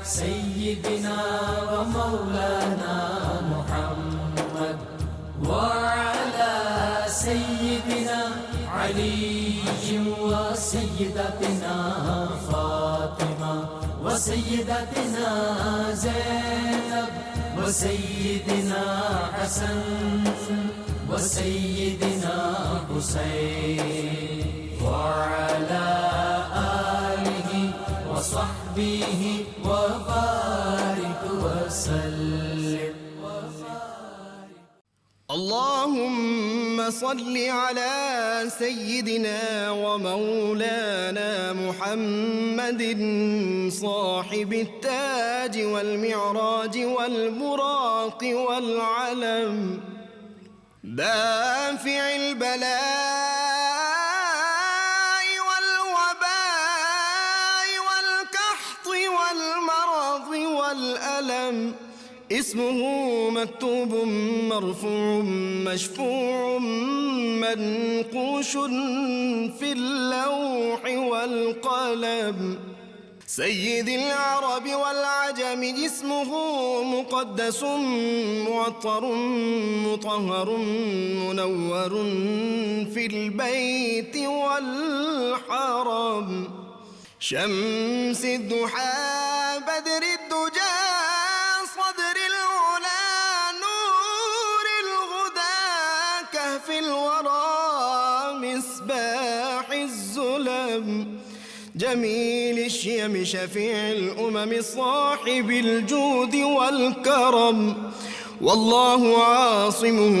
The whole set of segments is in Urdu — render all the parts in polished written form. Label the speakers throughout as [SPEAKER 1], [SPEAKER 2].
[SPEAKER 1] سيدنا ومولانا محمد وعلى سيدنا علي وسيدتنا فاطمة وسيدتنا زينب وسيدنا حسن وسيدنا حسين وعلى آله وصحبه وبارك وسلم.
[SPEAKER 2] اللهم صل على سيدنا ومولانا محمد صاحب التاج والمعراج والبراق والعلم دافع البلاء والوباء والقحط والمرض والألم اسمه مكتوب مرفوع مشفوع منقوش في اللوح والقلم سيد العرب والعجم اسمه مقدس معطر مطهر منور في البيت والحرم شمس الضحى بدر الدجى صدر العلا نور الهدى كهف الورى مصباح الظلم جميل الشيم شفيع الأمم صاحب الجود والكرم والله عاصمه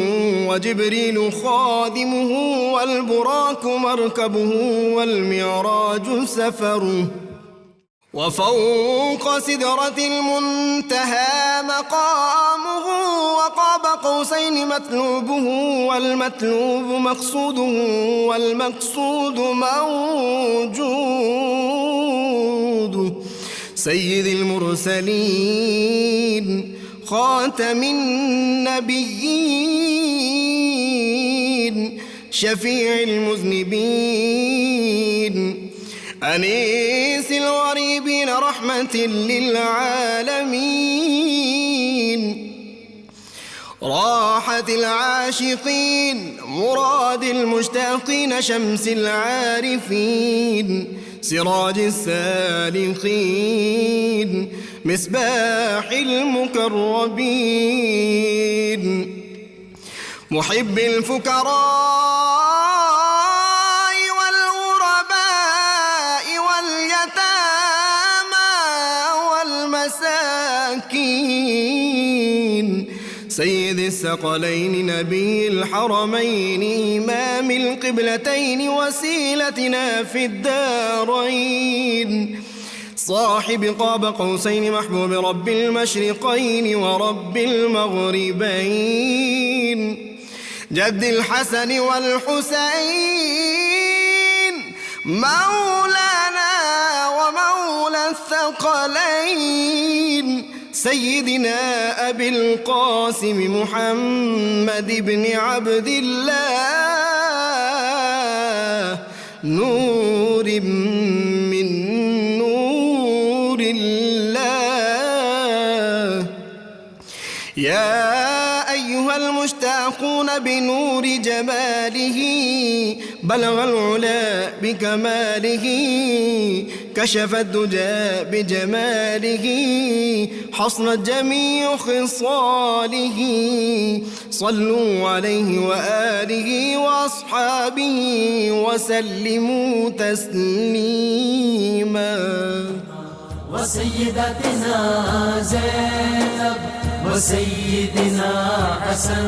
[SPEAKER 2] وجبريل خادمه والبراك مركبه والمعراج سفره وفوق سدرة المنتهى مقامه وقاب قوسين مطلوبه والمطلوب مقصوده والمقصود موجود سيد المرسلين خاتم النبيين شفيع المذنبين أنيس الغريبين رحمة للعالمين راحة العاشقين مراد المشتاقين شمس العارفين سراج السالكين مصباح المقربين محب الفقراء والغرباء واليتامى والمساكين سيد الثقلين نبي الحرمين إمام القبلتين وسيلتنا في الدارين صاحب قاب قوسين محبوب رب المشرقين ورب المغربين جد الحسن والحسين مولانا ومولى الثقلين سيدنا أبي القاسم محمد بن عبد الله نور من نور الله يا أيها المشتاقون بنور جماله بلغ العلا بكماله كشف الدجى بجماله حصنت جميع خصاله صلوا عليه وآله وأصحابه وسلموا تسليما
[SPEAKER 1] وسيدتنا زينب وسيدنا حسن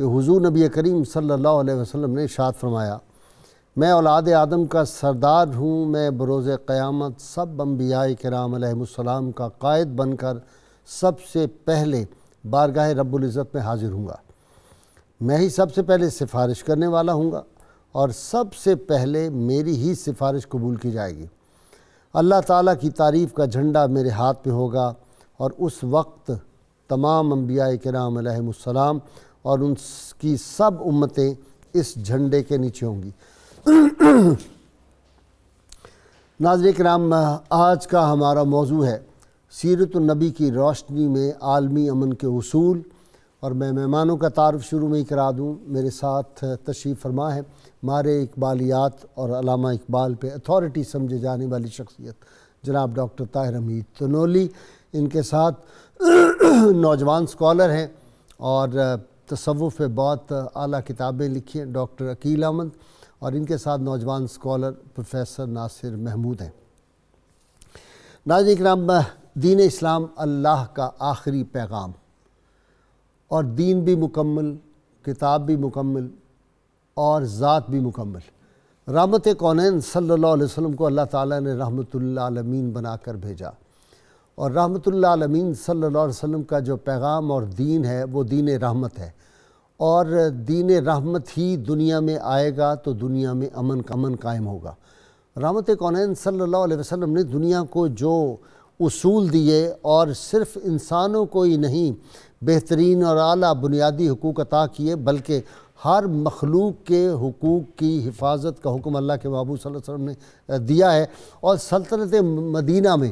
[SPEAKER 3] کہ حضور نبی کریم صلی اللہ علیہ وسلم نے ارشاد فرمایا، میں اولاد آدم کا سردار ہوں، میں بروز قیامت سب انبیاء کرام علیہ السلام کا قائد بن کر سب سے پہلے بارگاہ رب العزت میں حاضر ہوں گا۔ میں ہی سب سے پہلے سفارش کرنے والا ہوں گا اور سب سے پہلے میری ہی سفارش قبول کی جائے گی۔ اللہ تعالیٰ کی تعریف کا جھنڈا میرے ہاتھ میں ہوگا اور اس وقت تمام انبیاء کرام علیہ السلام اور ان کی سب امتیں اس جھنڈے کے نیچے ہوں گی۔ ناظرین کرام، آج کا ہمارا موضوع ہے سیرت النبی کی روشنی میں عالمی امن کے اصول، اور میں مہمانوں کا تعارف شروع میں ہی کرا دوں۔ میرے ساتھ تشریف فرما ہے مارے اقبالیات اور علامہ اقبال پہ اتھارٹی سمجھے جانے والی شخصیت جناب ڈاکٹر طاہر حمید تنولی، ان کے ساتھ نوجوان اسکالر ہیں اور تصوف پہ بہت اعلیٰ کتابیں لکھی ہیں ڈاکٹر عقیل احمد، اور ان کے ساتھ نوجوان اسکالر پروفیسر ناصر محمود ہیں۔ ناظرین کرام، دین اسلام اللہ کا آخری پیغام، اور دین بھی مکمل، کتاب بھی مکمل اور ذات بھی مکمل۔ رحمت کونین صلی اللہ علیہ وسلم کو اللہ تعالیٰ نے رحمت للعالمین بنا کر بھیجا، اور رحمت للعالمین صلی اللہ علیہ وسلم کا جو پیغام اور دین ہے وہ دین رحمت ہے، اور دین رحمت ہی دنیا میں آئے گا تو دنیا میں امن قائم ہوگا۔ رحمت کونین صلی اللہ علیہ وسلم نے دنیا کو جو اصول دیے، اور صرف انسانوں کو ہی نہیں بہترین اور اعلیٰ بنیادی حقوق عطا کیے، بلکہ ہر مخلوق کے حقوق کی حفاظت کا حکم اللہ کے محبوب صلی اللہ علیہ وسلم نے دیا ہے۔ اور سلطنت مدینہ میں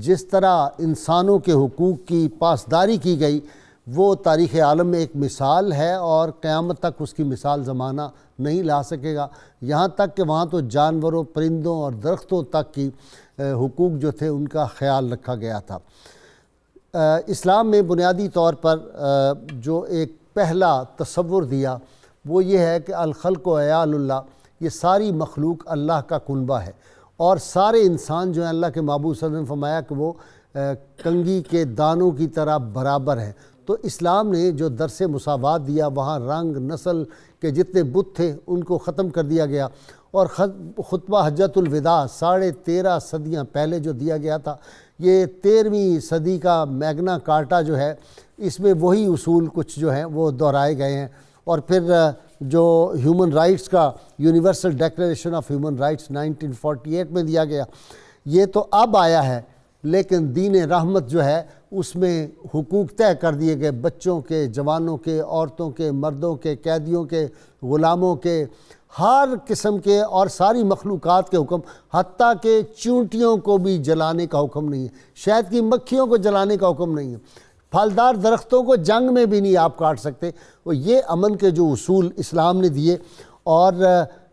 [SPEAKER 3] جس طرح انسانوں کے حقوق کی پاسداری کی گئی، وہ تاریخ عالم میں ایک مثال ہے، اور قیامت تک اس کی مثال زمانہ نہیں لا سکے گا، یہاں تک کہ وہاں تو جانوروں، پرندوں اور درختوں تک کی حقوق جو تھے ان کا خیال رکھا گیا تھا۔ اسلام میں بنیادی طور پر جو ایک پہلا تصور دیا وہ یہ ہے کہ الخلق و عیال اللہ، یہ ساری مخلوق اللہ کا کنبہ ہے، اور سارے انسان جو ہیں اللہ کے محبوب صلی اللہ علیہ وسلم نے فرمایا کہ وہ کنگھی کے دانوں کی طرح برابر ہیں۔ تو اسلام نے جو درس مساوات دیا، وہاں رنگ نسل کے جتنے بت تھے ان کو ختم کر دیا گیا، اور خطبہ حجۃ الوداع 13.5 صدیاں پہلے جو دیا گیا تھا، یہ 13ویں صدی کا میگنا کارٹا جو ہے، اس میں وہی اصول کچھ جو ہیں وہ دہرائے گئے ہیں۔ اور پھر جو ہیومن رائٹس کا universal declaration of human rights 1948 میں دیا گیا، یہ تو اب آیا ہے، لیکن دین رحمت جو ہے اس میں حقوق طے کر دیے گئے، بچوں کے، جوانوں کے، عورتوں کے، مردوں کے، قیدیوں کے، غلاموں کے، ہر قسم کے اور ساری مخلوقات کے حکم، حتیٰ کہ چونٹیوں کو بھی جلانے کا حکم نہیں ہے، شہد کی مکھیوں کو جلانے کا حکم نہیں ہے، پھلدار درختوں کو جنگ میں بھی نہیں آپ کاٹ سکتے۔ وہ یہ امن کے جو اصول اسلام نے دیے، اور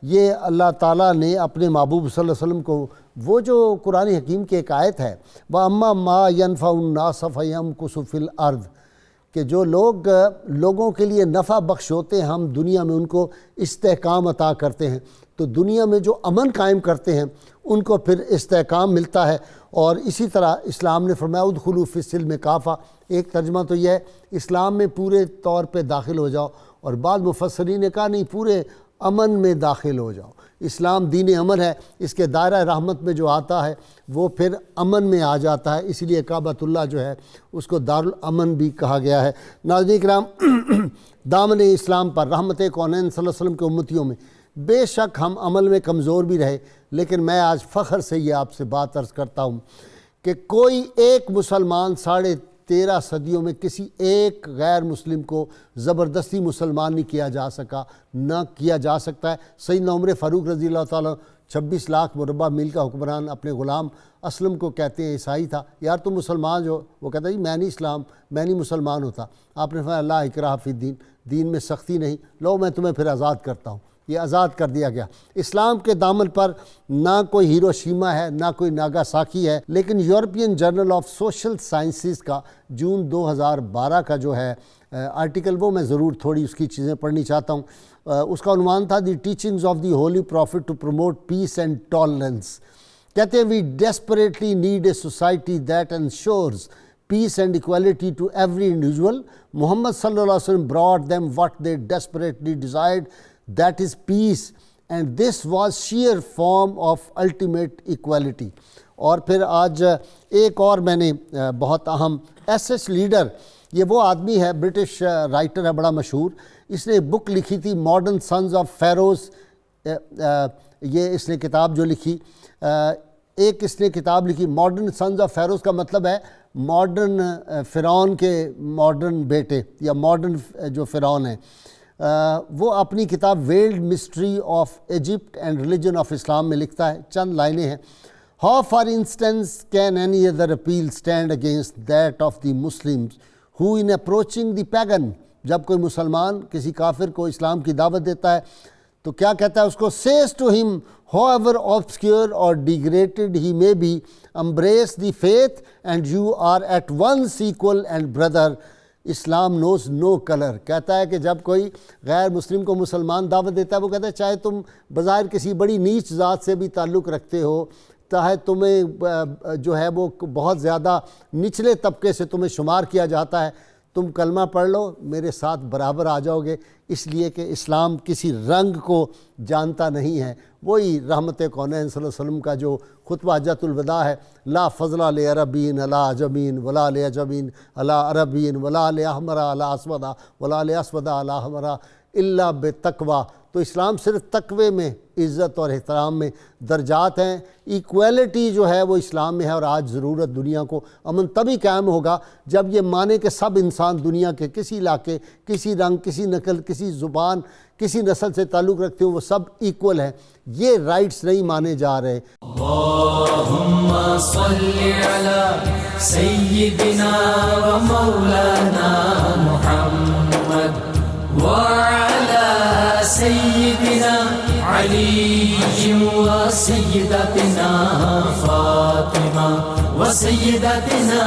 [SPEAKER 3] یہ اللہ تعالیٰ نے اپنے محبوب صلی اللہ علیہ وسلم کو، وہ جو قرآن حکیم کی ایک آیت ہے وَأَمَّا مَا يَنْفَعُ النَّاسَ فَيَمْكُثُ فِي الْأَرْضِ، کہ جو لوگوں کے لیے نفع بخش ہوتے ہیں، ہم دنیا میں ان کو استحکام عطا کرتے ہیں، تو دنیا میں جو امن قائم کرتے ہیں ان کو پھر استحکام ملتا ہے۔ اور اسی طرح اسلام نے فرمایا ادخلوا فی السلم کافہ، ایک ترجمہ تو یہ ہے اسلام میں پورے طور پہ داخل ہو جاؤ، اور بعض مفسرین نے کہا نہیں، پورے امن میں داخل ہو جاؤ۔ اسلام دین امن ہے، اس کے دائرہ رحمت میں جو آتا ہے وہ پھر امن میں آ جاتا ہے، اسی لیے کعبۃ اللہ جو ہے اس کو دارالامن بھی کہا گیا ہے۔ ناظرین کرام، دامن اسلام پر رحمت کونین صلی اللہ علیہ وسلم کے امتیوں میں بے شک ہم عمل میں کمزور بھی رہے، لیکن میں آج فخر سے یہ آپ سے بات عرض کرتا ہوں کہ کوئی ایک مسلمان 13.5 صدیوں میں کسی ایک غیر مسلم کو زبردستی مسلمان نہیں کیا جا سکا، نہ کیا جا سکتا ہے۔ سیدنا عمر فاروق رضی اللہ تعالیٰ 26 لاکھ مربع میل کا حکمران اپنے غلام اسلم کو کہتے ہیں، عیسائی تھا، یار تم مسلمان جو، وہ کہتا ہے جی میں نہیں مسلمان ہوتا۔ آپ نے فرمایا لا اکراہ فی الدین، دین میں سختی نہیں، لو میں تمہیں پھر آزاد کرتا ہوں۔ یہ آزاد کر دیا گیا۔ اسلام کے دامن پر نہ کوئی ہیروشیما ہے، نہ کوئی ناگاساکی ہے، لیکن European journal of social sciences کا جون 2012 کا جو ہے آرٹیکل، وہ میں ضرور تھوڑی اس کی چیزیں پڑھنی چاہتا ہوں۔ اس کا عنوان تھا the teachings of the holy prophet to promote peace and tolerance. کہتے ہیں we desperately need a society that ensures peace and equality to every individual. Muhammad sallallahu alaihi wasallam brought them what they desperately desired, that is peace, and this was sheer form of ultimate equality. اور پھر آج ایک اور میں نے بہت اہم ایس لیڈر، یہ وہ آدمی ہے، برٹش رائٹر ہے بڑا مشہور، اس نے بک لکھی تھی ماڈرن سنز آف فیروز، یہ اس نے کتاب جو لکھی، ایک اس نے کتاب لکھی ماڈرن سنز آف فیروز، کا مطلب ہے ماڈرن فرعون کے ماڈرن بیٹے یا ماڈرن جو فرعون ہیں. وہ اپنی کتاب veiled mystery of Egypt and religion of Islam میں لکھتا ہے، چند لائنیں ہیں. How, for instance, can any other appeal stand against that of the Muslims who in approaching the pagan، جب کوئی مسلمان کسی کافر کو اسلام کی دعوت دیتا ہے تو کیا کہتا ہے اس کو، says to him however obscure or degraded he may be, embrace the faith and you are at once equal and brother. Islam knows no colour. کہتا ہے کہ جب کوئی غیر مسلم کو مسلمان دعوت دیتا ہے وہ کہتا ہے چاہے تم بظاہر کسی بڑی نیچ ذات سے بھی تعلق رکھتے ہو، چاہے تمہیں جو ہے وہ بہت زیادہ نچلے طبقے سے تمہیں شمار کیا جاتا ہے، تم کلمہ پڑھ لو میرے ساتھ برابر آ جاؤ گے، اس لیے کہ اسلام کسی رنگ کو جانتا نہیں ہے. وہی رحمت کونین صلی اللہ علیہ وسلم کا جو خطبہ حجۃ الوداع ہے، لا فضل لعربین علی عجمین ولا لعجمین علی عربین ولا لاحمر علی اسود ولا لاسود علی احمر الا بتقوی. تو اسلام صرف تقوی میں، عزت اور احترام میں درجات ہیں. ایکویلٹی جو ہے وہ اسلام میں ہے، اور آج ضرورت دنیا کو امن تبھی قائم ہوگا جب یہ مانے کہ سب انسان دنیا کے کسی علاقے، کسی رنگ، کسی نسل، کسی زبان، کسی نسل سے تعلق رکھتے ہوں، وہ سب ایکول ہیں. یہ رائٹس نہیں مانے جا رہے.
[SPEAKER 1] اللہم صلی علی سیدنا و مولانا محمد وعلی سیدنا علی و سیدتنا فاطمہ و سیدتنا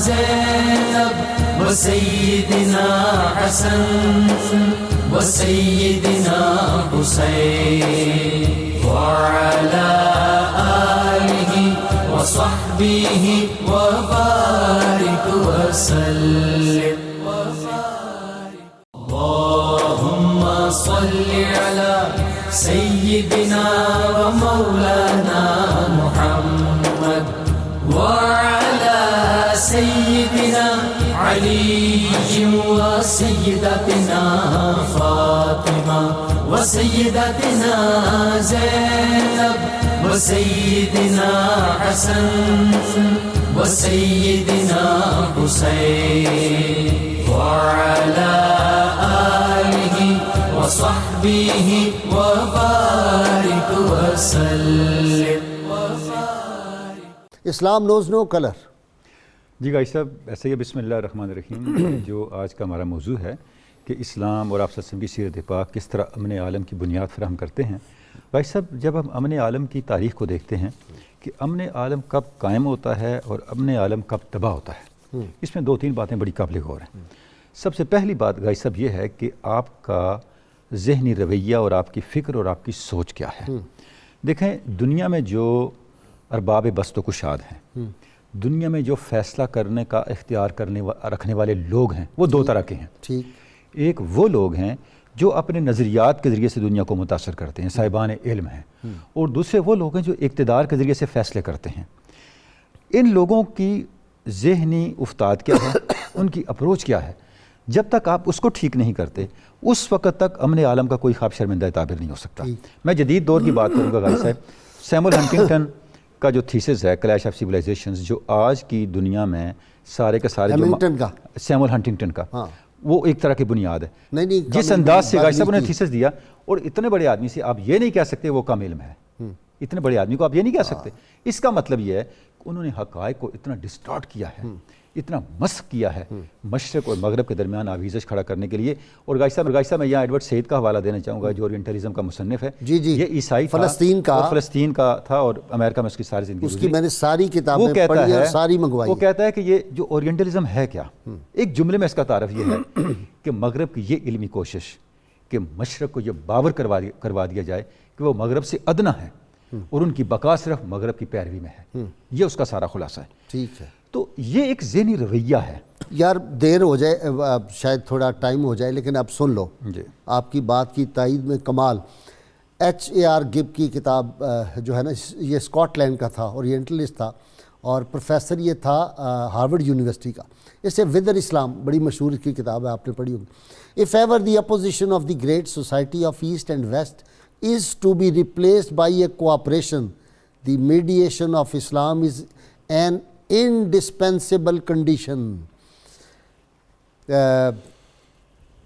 [SPEAKER 1] زینب و سیدنا حسن و سیدنا حسین وعلی آلہ و صحبہ و بارک وسلم. اللہم صلی علی سیدنا و مولانا محمد وعلی سیدنا علی و سیدتنا فاطمہ و سیدتنا زینب و سیدنا حسن و سیدنا حسین وعلی آلہ و صحبہ و بارک وسلم.
[SPEAKER 3] اسلام نوز نو کلر.
[SPEAKER 4] جی گائی صاحب، ایسے ہی بسم اللہ الرحمن الرحیم جو آج کا ہمارا موضوع ہے کہ اسلام اور آپ صلی اللہ علیہ وسلم کی سیرت پاک کس طرح امن عالم کی بنیاد فراہم کرتے ہیں. بھائی صاحب، جب ہم امن عالم کی تاریخ کو دیکھتے ہیں کہ امن عالم کب قائم ہوتا ہے اور امن عالم کب تباہ ہوتا ہے، اس میں دو تین باتیں بڑی قابل غور ہیں. سب سے پہلی بات گائی صاحب یہ ہے کہ آپ کا ذہنی رویہ اور آپ کی فکر اور آپ کی سوچ کیا ہے. دیکھیں، دنیا میں جو ارباب بست و کشاد ہیں، دنیا میں جو فیصلہ کرنے کا اختیار رکھنے والے لوگ ہیں، وہ دو طرح کے ہیں. ایک وہ لوگ ہیں جو اپنے نظریات کے ذریعے سے دنیا کو متاثر کرتے ہیں، صاحبان علم ہیں، اور دوسرے وہ لوگ ہیں جو اقتدار کے ذریعے سے فیصلے کرتے ہیں. ان لوگوں کی ذہنی افتاد کیا ہے، ان کی اپروچ کیا ہے، جب تک آپ اس کو ٹھیک نہیں کرتے اس وقت تک امن عالم کا کوئی خواب شرمندہ تعبیر نہیں ہو سکتا. میں جدید دور کی بات کروں گا غالب صاحب. سیمول ہنٹنگٹن کا جو تھیسس ہے کلیش آف سیویلائزیشنز، جو آج کی دنیا میں سارے کے سارے سیمول ہنٹنگٹن کا، وہ ایک طرح کی بنیاد ہے. جس انداز سے غالب صاحب نے تھیسس دیا، اور اتنے بڑے آدمی سے آپ یہ نہیں کہہ سکتے وہ کم علم ہے، اتنے بڑے آدمی کو آپ یہ نہیں کہہ سکتے. اس کا مطلب یہ ہے کہ انہوں نے حقائق کو اتنا ڈسٹارٹ کیا ہے، اتنا مسخ کیا ہے مشرق اور مغرب کے درمیان آویزش کھڑا کرنے کے لیے. اور غالب صاحب میں یہاں ایڈورڈ سعید کا حوالہ دینا چاہوں گا جو اورینٹلزم کا مصنف ہے. یہ عیسائی فلسطین کا تھا اور امریکہ میں اس کی ساری زندگی، اس کی میں نے ساری کتابیں پڑھی اور ساری منگوائی. وہ کہتا ہے کہ یہ جو اورینٹلزم ہے کیا، ایک جملے میں اس کا تعارف یہ ہے کہ مغرب کی یہ علمی کوشش کہ مشرق کو یہ باور کروا دیا جائے کہ وہ مغرب سے ادنا ہے اور ان کی بقا صرف مغرب کی پیروی میں ہے، یہ اس کا سارا خلاصہ ہے. ٹھیک ہے. تو یہ ایک ذہنی رویہ ہے.
[SPEAKER 3] یار دیر ہو جائے, شاید تھوڑا ٹائم ہو جائے, لیکن اب سن لو
[SPEAKER 4] جی
[SPEAKER 3] آپ کی بات کی تائید میں کمال. H.A.R. گب کی کتاب جو ہے نا, یہ اسکاٹ لینڈ کا تھا, اورینٹلسٹ تھا, اور پروفیسر یہ تھا ہارورڈ یونیورسٹی کا. اسے ودر اسلام بڑی مشہور کی کتاب ہے, آپ نے پڑھی ہوگی. If ever the opposition of the great society of East and West is to be replaced by a cooperation, the mediation of Islam is an indispensable condition.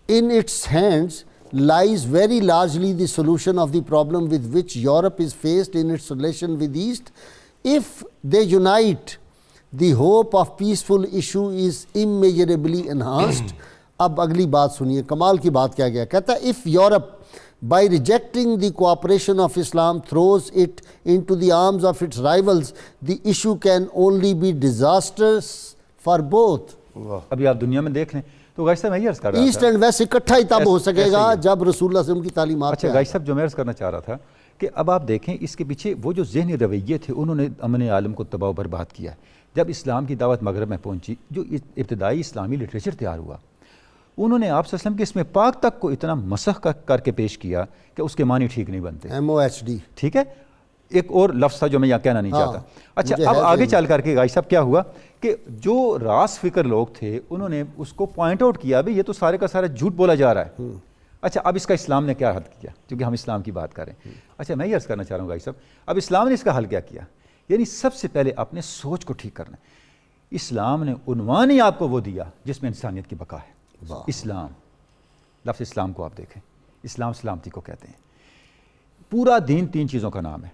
[SPEAKER 3] In its hands lies very largely the solution of the problem with which Europe is faced in its relation with East. If they unite, the hope of peaceful issue is immeasurably enhanced. اب اگلی بات سنیے, کمال کی بات کیا گیا, کہتا ہے if Europe by rejecting the cooperation of Islam throws it into the arms of its rivals, the issue can only be disastrous for both.
[SPEAKER 4] ابھی آپ دنیا میں دیکھ لیں تو غازی صاحب میں یہ عرض کر رہا تھا,
[SPEAKER 3] ایسٹ اینڈ ویسٹ اکٹھا ہی تب ہو سکے گا جب رسول اللہ صلی اللہ علیہ وسلم کی تعلیمات.
[SPEAKER 4] اچھا غازی صاحب جو میں عرض کرنا چاہ رہا تھا کہ اب آپ دیکھیں اس کے پیچھے وہ جو ذہنی رویے تھے انہوں نے امن عالم کو تباہ و برباد کیا. جب اسلام کی دعوت مغرب میں پہنچی, جو ابتدائی اسلامی لٹریچر تیار ہوا, انہوں نے آپ صلی اللہ علیہ وسلم کے اسم پاک تک کو اتنا مسخ کر کے پیش کیا کہ اس کے معنی ٹھیک نہیں بنتے. MOHD ٹھیک ہے, ایک اور لفظ تھا جو میں یہاں کہنا نہیں چاہتا. اچھا اب آگے چل کر کے غازی صاحب کیا ہوا کہ جو راس فکر لوگ تھے انہوں نے اس کو پوائنٹ آؤٹ کیا, بھئی یہ تو سارے کا سارا جھوٹ بولا جا رہا ہے. اچھا اب اس کا اسلام نے کیا حل کیا, کیونکہ ہم اسلام کی بات کریں. اچھا میں یہ عرض کرنا چاہ رہا ہوں غازی صاحب, اب اسلام نے اس کا حل کیا کیا, یعنی سب سے پہلے اپنے سوچ کو ٹھیک کرنا. اسلام نے عنوان ہی آپ کو وہ دیا جس میں انسانیت کی بقا ہے. اسلام, لفظ اسلام کو آپ دیکھیں, اسلام سلامتی کو کہتے ہیں. پورا دین 3 چیزوں کا نام ہے.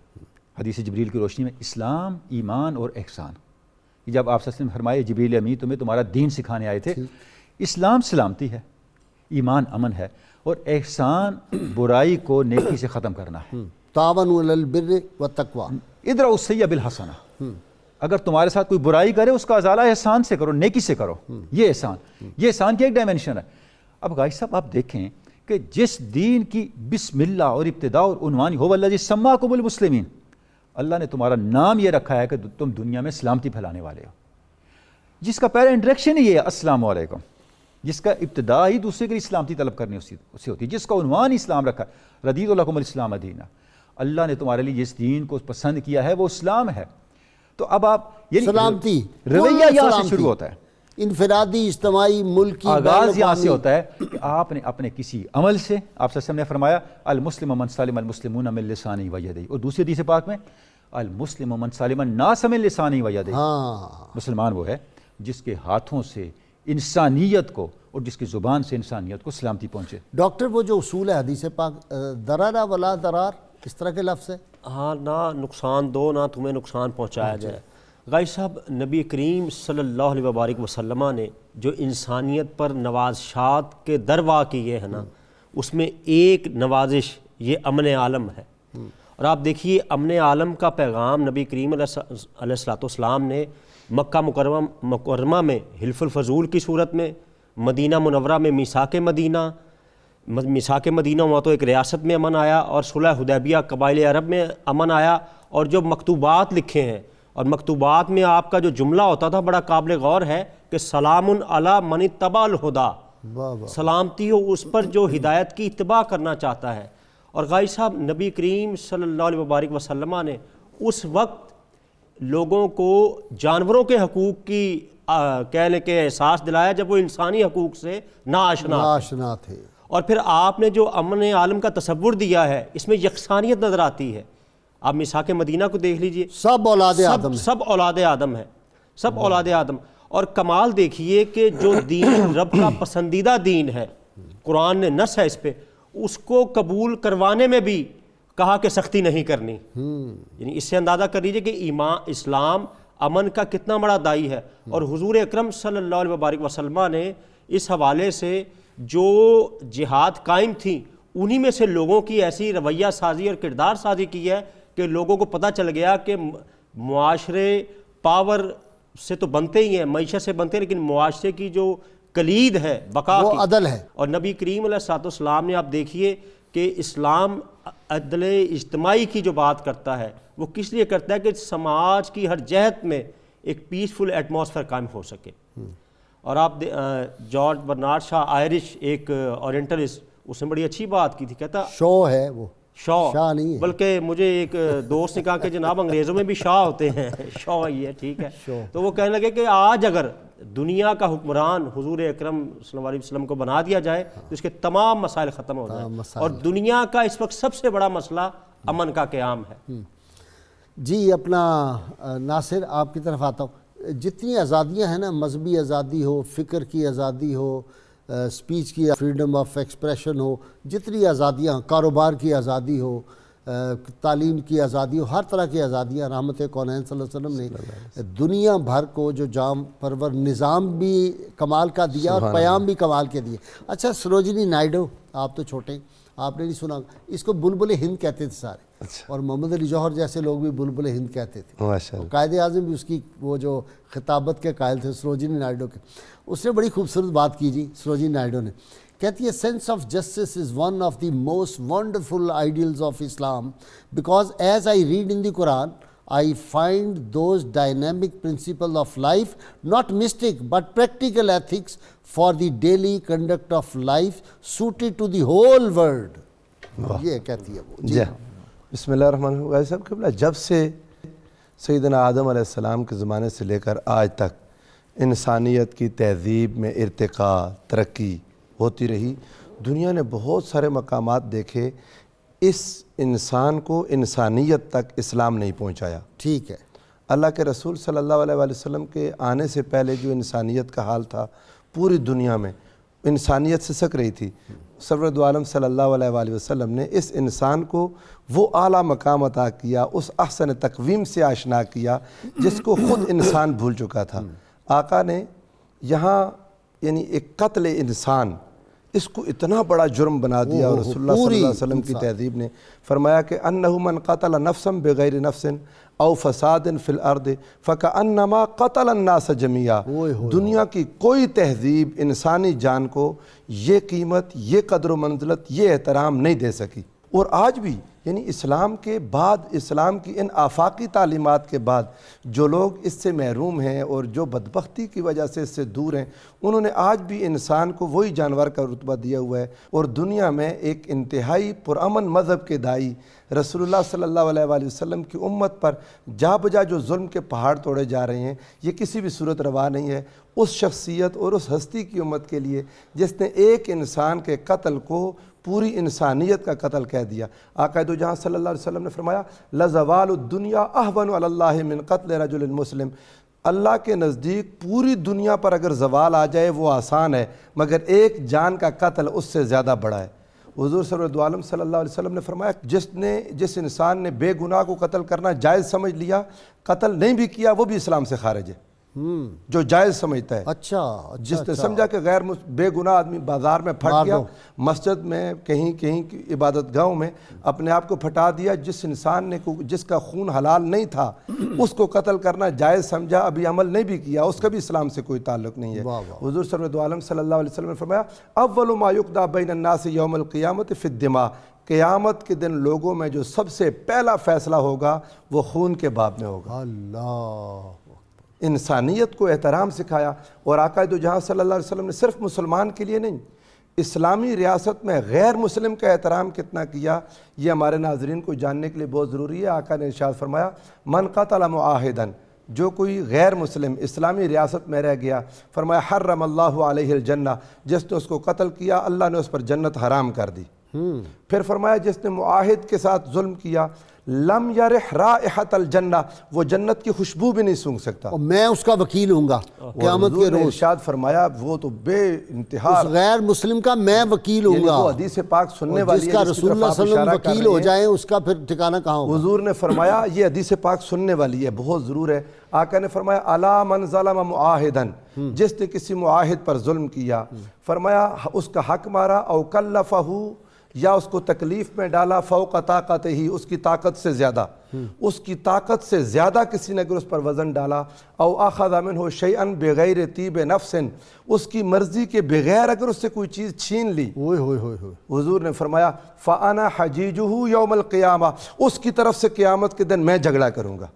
[SPEAKER 4] حدیث جبریل کی روشنی میں اسلام, ایمان اور احسان. جب آپ صلی اللہ علیہ وسلم فرمائے جبریل امین تمہیں تمہارا دین سکھانے آئے تھے, اسلام سلامتی ہے, ایمان امن ہے, اور احسان برائی کو نیکی سے ختم کرنا ہے.
[SPEAKER 3] تعاونوا علی البر والتقوی,
[SPEAKER 4] ادرؤوا السیئۃ بالحسنہ, اگر تمہارے ساتھ کوئی برائی کرے اس کا ازالہ احسان سے کرو, نیکی سے کرو. یہ احسان کی ایک ڈائمنشن ہے. اب غازی صاحب آپ دیکھیں کہ جس دین کی بسم اللہ اور ابتدا اور عنوان هو الذی سماکم المسلمین, اللہ نے تمہارا نام یہ رکھا ہے کہ تم دنیا میں سلامتی پھیلانے والے ہو, جس کا پہلا انٹریکشن ہی ہے السلام علیکم, جس کا ابتدا ہی دوسرے کے لیے سلامتی طلب کرنے سے ہوتی ہے, جس کا عنوان اسلام رکھا ہے, رضیت لکم الاسلام دینا. اللہ نے تمہارے لیے جس دین کو پسند کیا ہے وہ اسلام ہے. تو اب آپ
[SPEAKER 3] سلامتی
[SPEAKER 4] رویہ یہاں سے شروع ہوتا ہے,
[SPEAKER 3] انفرادی, اجتماعی, ملکی,
[SPEAKER 4] آغاز یہاں سے ہوتا ہے کہ آپ نے اپنے کسی عمل سے, آپ صلی اللہ علیہ وسلم نے فرمایا المسلم من سلم المسلمون من لسانہ و یدہ, اور دوسری حدیث پاک میں المسلم من سلم الناس من لسانہ و یدہ. مسلمان وہ ہے جس کے ہاتھوں سے انسانیت کو اور جس کی زبان سے انسانیت کو سلامتی پہنچے.
[SPEAKER 3] ڈاکٹر وہ جو اصول ہے حدیث پاک, ضرر ولا ضرار, اس طرح کے لفظ ہے.
[SPEAKER 5] ہاں, نہ نقصان دو نہ تمہیں نقصان پہنچایا جائے. غازی صاحب نبی کریم صلی اللہ علیہ وبارک وسلم نے جو انسانیت پر نوازشات کے دروا کیے ہیں نا, اس میں ایک نوازش یہ امن عالم ہے. اور آپ دیکھیے امن عالم کا پیغام نبی کریم علیہ الصلوۃ والسلام نے مکہ مکرمہ میں حلف الفضول کی صورت میں, مدینہ منورہ میں میثاق مدینہ ہوا تو ایک ریاست میں امن آیا, اور صلح حدیبیہ قبائل عرب میں امن آیا. اور جو مکتوبات لکھے ہیں, اور مکتوبات میں آپ کا جو جملہ ہوتا تھا بڑا قابل غور ہے کہ سلام علی من اتبع الہدیٰ, سلامتی ہو اس پر جو ہدایت کی اتباع کرنا چاہتا ہے. اور غازی صاحب نبی کریم صلی اللہ علیہ وبارک وسلم نے اس وقت لوگوں کو جانوروں کے حقوق کی کہنے کے احساس دلایا جب وہ انسانی حقوق سے ناآشنا
[SPEAKER 3] تھے.
[SPEAKER 5] اور پھر آپ نے جو امن عالم کا تصور دیا ہے اس میں یکسانیت نظر آتی ہے. آپ میثاق مدینہ کو دیکھ لیجئے,
[SPEAKER 3] سب اولاد آدم ہے,
[SPEAKER 5] سب اولاد آدم ہے, سب اولاد آدم. اور کمال دیکھیے کہ جو دین رب کا پسندیدہ دین ہے, قرآن نے نص ہے اس پہ, اس کو قبول کروانے میں بھی کہا کہ سختی نہیں کرنی. یعنی اس سے اندازہ کر لیجئے کہ ایمان اسلام امن کا کتنا بڑا دائی ہے. اور حضور اکرم صلی اللہ علیہ وبارک وسلم نے اس حوالے سے جو جہاد قائم تھی انہی میں سے لوگوں کی ایسی رویہ سازی اور کردار سازی کی ہے کہ لوگوں کو پتہ چل گیا کہ معاشرے پاور سے تو بنتے ہی ہیں, معیشت سے بنتے ہیں, لیکن معاشرے کی جو کلید ہے بقا
[SPEAKER 3] وہ
[SPEAKER 5] کی
[SPEAKER 3] عدل ہے.
[SPEAKER 5] اور نبی کریم علیہ الصلوۃ والسلام نے آپ دیکھیے کہ اسلام عدل اجتماعی کی جو بات کرتا ہے وہ کس لیے کرتا ہے کہ سماج کی ہر جہت میں ایک پیسفل ایٹماسفیئر قائم ہو سکے. اور آپ جارج برنارڈ شاہ آئرش ایک اورینٹلسٹ، اس نے بڑی اچھی بات کی تھی، کہتا
[SPEAKER 3] شو ہے وہ،
[SPEAKER 5] شاہ
[SPEAKER 3] نہیں ہے،
[SPEAKER 5] بلکہ مجھے ایک دوست نے کہا کہ جناب انگریزوں میں بھی شاہ ہوتے ہیں، شاہ ہی ہے، ٹھیک ہے. تو وہ کہنے لگے کہ آج اگر دنیا کا حکمران حضور اکرم صلی اللہ علیہ وسلم کو بنا دیا جائے تو اس کے تمام مسائل ختم ہو جائیں. اور دنیا کا اس وقت سب سے بڑا مسئلہ امن کا قیام ہے.
[SPEAKER 3] جی اپنا ناصر آپ کی طرف آتا ہوں. جتنی آزادیاں ہیں نا، مذہبی آزادی ہو، فکر کی آزادی ہو، سپیچ کی فریڈم آف ایکسپریشن ہو، جتنی آزادیاں، کاروبار کی آزادی ہو، تعلیم کی آزادی ہو، ہر طرح کی آزادیاں رحمت کونین صلی اللہ علیہ وسلم نے دنیا بھر کو جو جام پرور نظام بھی کمال کا دیا اور پیام بھی کمال کے دیے. اچھا سروجنی نائیڈو، آپ تو چھوٹے ہیں، آپ نے نہیں سنا، اس کو بلبل ہند کہتے تھے سارے، اور محمد علی جوہر جیسے لوگ بھی بلبل ہند کہتے تھے. قائد اعظم بھی اس کی وہ جو خطابت کے قائل تھے سروجنی نائیڈو کے. اس نے بڑی خوبصورت بات کی جی سروجنی نائیڈو نے، کہتی ہے sense of justice is one of the most wonderful ideals of Islam because as I read in the Quran I find those dynamic principles of life not mystic but practical ethics for the daily conduct of life suited to the whole world. یہ کہتی ہے وہ.
[SPEAKER 6] جی بسم اللہ الرحمن الرحیم. غازی صاحب قبلہ، جب سے سیدنا آدم علیہ السلام کے زمانے سے لے کر آج تک انسانیت کی تہذیب میں ارتقاء ترقی ہوتی رہی، دنیا نے بہت سارے مقامات دیکھے، اس انسان کو انسانیت تک اسلام نہیں پہنچایا.
[SPEAKER 3] ٹھیک ہے.
[SPEAKER 6] اللہ کے رسول صلی اللہ علیہ وسلم کے آنے سے پہلے جو انسانیت کا حال تھا پوری دنیا میں، انسانیت سسک رہی تھی. سرور دو عالم صلی اللہ علیہ وسلم نے اس انسان کو وہ اعلیٰ مقام عطا کیا، اس احسن تقویم سے آشنا کیا جس کو خود انسان بھول چکا تھا. آقا نے یہاں یعنی ایک قتل انسان، اس کو اتنا بڑا جرم بنا دیا، اور رسول اللہ صلی اللہ علیہ وسلم کی تہذیب نے فرمایا کہ انہ من قتل نفسا بغیر نفس او فساد فی الارض فکأنما قتل الناس جميعا. دنیا کی کوئی تہذیب انسانی جان کو یہ قیمت، یہ قدر و منزلت، یہ احترام نہیں دے سکی. اور آج بھی یعنی اسلام کے بعد، اسلام کی ان آفاقی تعلیمات کے بعد جو لوگ اس سے محروم ہیں اور جو بدبختی کی وجہ سے اس سے دور ہیں، انہوں نے آج بھی انسان کو وہی جانور کا رتبہ دیا ہوا ہے. اور دنیا میں ایک انتہائی پرامن مذہب کے داعی رسول اللہ صلی اللہ علیہ وسلم کی امت پر جا بجا جو ظلم کے پہاڑ توڑے جا رہے ہیں، یہ کسی بھی صورت روا نہیں ہے اس شخصیت اور اس ہستی کی امت کے لیے جس نے ایک انسان کے قتل کو پوری انسانیت کا قتل کہہ دیا. آقا دو جہاں صلی اللہ علیہ وسلم نے فرمایا لَزَوَالُ الدُّنْيَا أَهْوَنُ عَلَى اللَّهِ مِنْ قَتْلِ رَجُلٍ مُسْلِمٍ. اللہ کے نزدیک پوری دنیا پر اگر زوال آ جائے وہ آسان ہے، مگر ایک جان کا قتل اس سے زیادہ بڑا ہے. حضور سرور دو عالم صلی اللہ علیہ وسلم نے فرمایا جس انسان نے بے گناہ کو قتل کرنا جائز سمجھ لیا، قتل نہیں بھی کیا، وہ بھی اسلام سے خارج ہے. جو جائز سمجھتا ہے. اچھا جس نے سمجھا کہ غیر بے گناہ آدمی بازار میں پھٹ گیا، مسجد میں کہیں عبادت گاہوں میں اپنے آپ کو پھٹا دیا، جس انسان نے جس کا خون حلال نہیں تھا اس کو قتل کرنا جائز سمجھا، ابھی عمل نہیں بھی کیا، اس کا بھی اسلام سے کوئی تعلق نہیں ہے. حضور سرور دو عالم صلی اللہ علیہ وسلم نے فرمایا اول ما یقضی بین الناس یوم القیامت فی الدماء. قیامت کے دن لوگوں میں جو سب سے پہلا فیصلہ ہوگا وہ خون کے باب میں ہوگا. اللہ انسانیت کو احترام سکھایا. اور آقا دو جہاں صلی اللہ علیہ وسلم نے صرف مسلمان کے لیے نہیں، اسلامی ریاست میں غیر مسلم کا احترام کتنا کیا، یہ ہمارے ناظرین کو جاننے کے لیے بہت ضروری ہے. آقا نے ارشاد فرمایا من قتل معاہداً، جو کوئی غیر مسلم اسلامی ریاست میں رہ گیا، فرمایا حرم اللہ علیہ الجنہ، جس نے اس کو قتل کیا اللہ نے اس پر جنت حرام کر دی. پھر فرمایا جس نے معاہد کے ساتھ ظلم کیا لم یرح رائحۃ الجنہ، وہ جنت کی خوشبو بھی نہیں سونگھ سکتا، اور
[SPEAKER 3] میں اس کا وکیل ہوں گا قیامت کے روز.
[SPEAKER 6] ارشاد فرمایا وہ تو بے انتہا
[SPEAKER 3] اس غیر مسلم کا میں وکیل ہوں گا.
[SPEAKER 6] وہ حدیث پاک سننے والی ہے،
[SPEAKER 3] جس کا رسول اللہ صلی اللہ علیہ وسلم وکیل ہو جائیں اس کا پھر ٹھکانہ کہاں ہوگا.
[SPEAKER 6] حضور نے فرمایا یہ حدیث پاک سننے والی ہے، بہت ضرور ہے. آقا نے فرمایا الا من ظلم معاہداً، جس نے کسی معاہد پر ظلم کیا، فرمایا اس کا حق مارا، او کلفہ، یا اس کو تکلیف میں ڈالا، فوق طاقت ہی، اس کی طاقت سے زیادہ، اس کی طاقت سے زیادہ کسی نے اگر اس پر وزن ڈالا، او اخذ منہ شیئا بغیر طیب نفس، اس کی مرضی کے بغیر اگر اس سے کوئی چیز چھین لی، حضور نے فرمایا فانا حجیجہ یوم القیامہ، اس کی طرف سے قیامت کے دن میں جھگڑا کروں گا.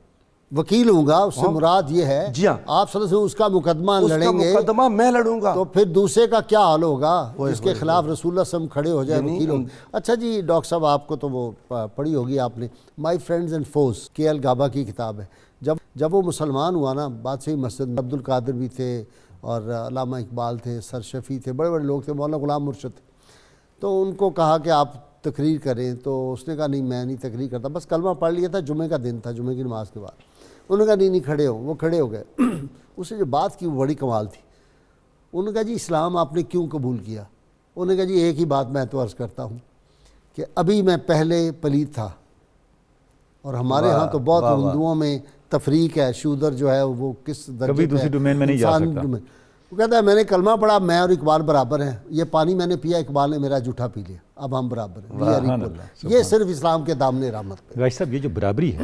[SPEAKER 3] وکیل ہوں گا، اس سے مراد یہ ہے
[SPEAKER 6] جی ہاں،
[SPEAKER 3] آپ صلی اللہ علیہ وسلم اس کا مقدمہ
[SPEAKER 6] اس کا
[SPEAKER 3] لڑیں گے
[SPEAKER 6] مقدمہ میں لڑوں گا،
[SPEAKER 3] تو پھر دوسرے کا کیا حال ہوگا جس کے خلاف رسول اللہ صلی اللہ علیہ وسلم کھڑے ہو جائے وکیل ہوں۔ اچھا جی ڈاکٹر صاحب آپ کو تو وہ پڑھی ہوگی آپ نے مائی فرینڈز اینڈ فوز، کے ایل گابا کی کتاب ہے۔ جب وہ مسلمان ہوا نا، بادشاہی مسجد عبد القادر بھی تھے اور علامہ اقبال تھے، سر شفیع تھے، بڑے بڑے لوگ تھے، مولانا غلام مرشد تھے، تو ان کو کہا کہ آپ تقریر کریں، تو اس نے کہا نہیں میں نہیں تقریر کرتا، بس کلمہ پڑھ لیا تھا، جمعہ کا دن تھا، جمعہ کی نماز کے بعد۔ انہوں نے کہا نہیں کھڑے ہو، وہ کھڑے ہو گئے۔ اس نے جو بات کی وہ بڑی کمال تھی۔ انہوں نے کہا جی اسلام آپ نے کیوں قبول کیا؟ انہوں نے کہا جی ایک ہی بات میں تو عرض کرتا ہوں کہ ابھی میں پہلے پلید تھا، اور ہمارے ہاں تو بہت ہندوؤں میں تفریق ہے، شودر جو ہے وہ کس درجے
[SPEAKER 4] کبھی
[SPEAKER 3] پہ
[SPEAKER 4] دوسری
[SPEAKER 3] ہے،
[SPEAKER 4] ڈومین میں نہیں جا
[SPEAKER 3] انسان
[SPEAKER 4] سکتا۔
[SPEAKER 3] ڈومین۔ وہ کہتا ہے میں نے کلمہ پڑھا، میں اور اقبال برابر ہیں، یہ پانی میں نے پیا، اقبال نے میرا جوٹھا پی لیا، اب ہم برابر ہیں، we are equal۔ یہ صرف اسلام کے دامن رحمت پہ۔
[SPEAKER 4] بھائی صاحب یہ جو برابری ہے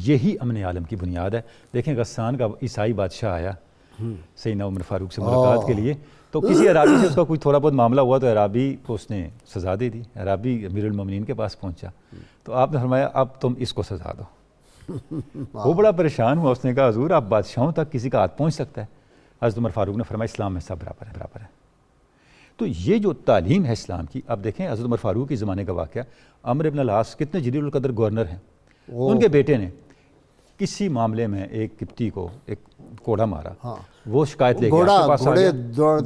[SPEAKER 4] یہی امن عالم کی بنیاد ہے۔ دیکھیں غسان کا عیسائی بادشاہ آیا سیدنا عمر فاروق سے ملاقات کے لیے، تو کسی عرابی سے اس کا کوئی تھوڑا بہت معاملہ ہوا تو عرابی کو اس نے سزا دے دی۔ عرابی امیر المومنین کے پاس پہنچا تو آپ نے فرمایا اب تم اس کو سزا دو۔ وہ بڑا پریشان ہوا، اس نے کہا حضور آپ بادشاہوں تک کسی کا ہاتھ پہنچ سکتا ہے؟ حضرت عمر فاروق نے فرمایا اسلام میں سب برابر ہے۔ تو یہ جو تعلیم ہے اسلام کی، اب دیکھیں حضرت عمر فاروق کے زمانے کا واقعہ، عمرو بن العاص کتنے جلیل القدر گورنر ہیں، ان کے بیٹے نے کسی معاملے میں ایک قبطی کو ایک کوڑا مارا، وہ شکایت لے کے آپ کے پاس آ گیا،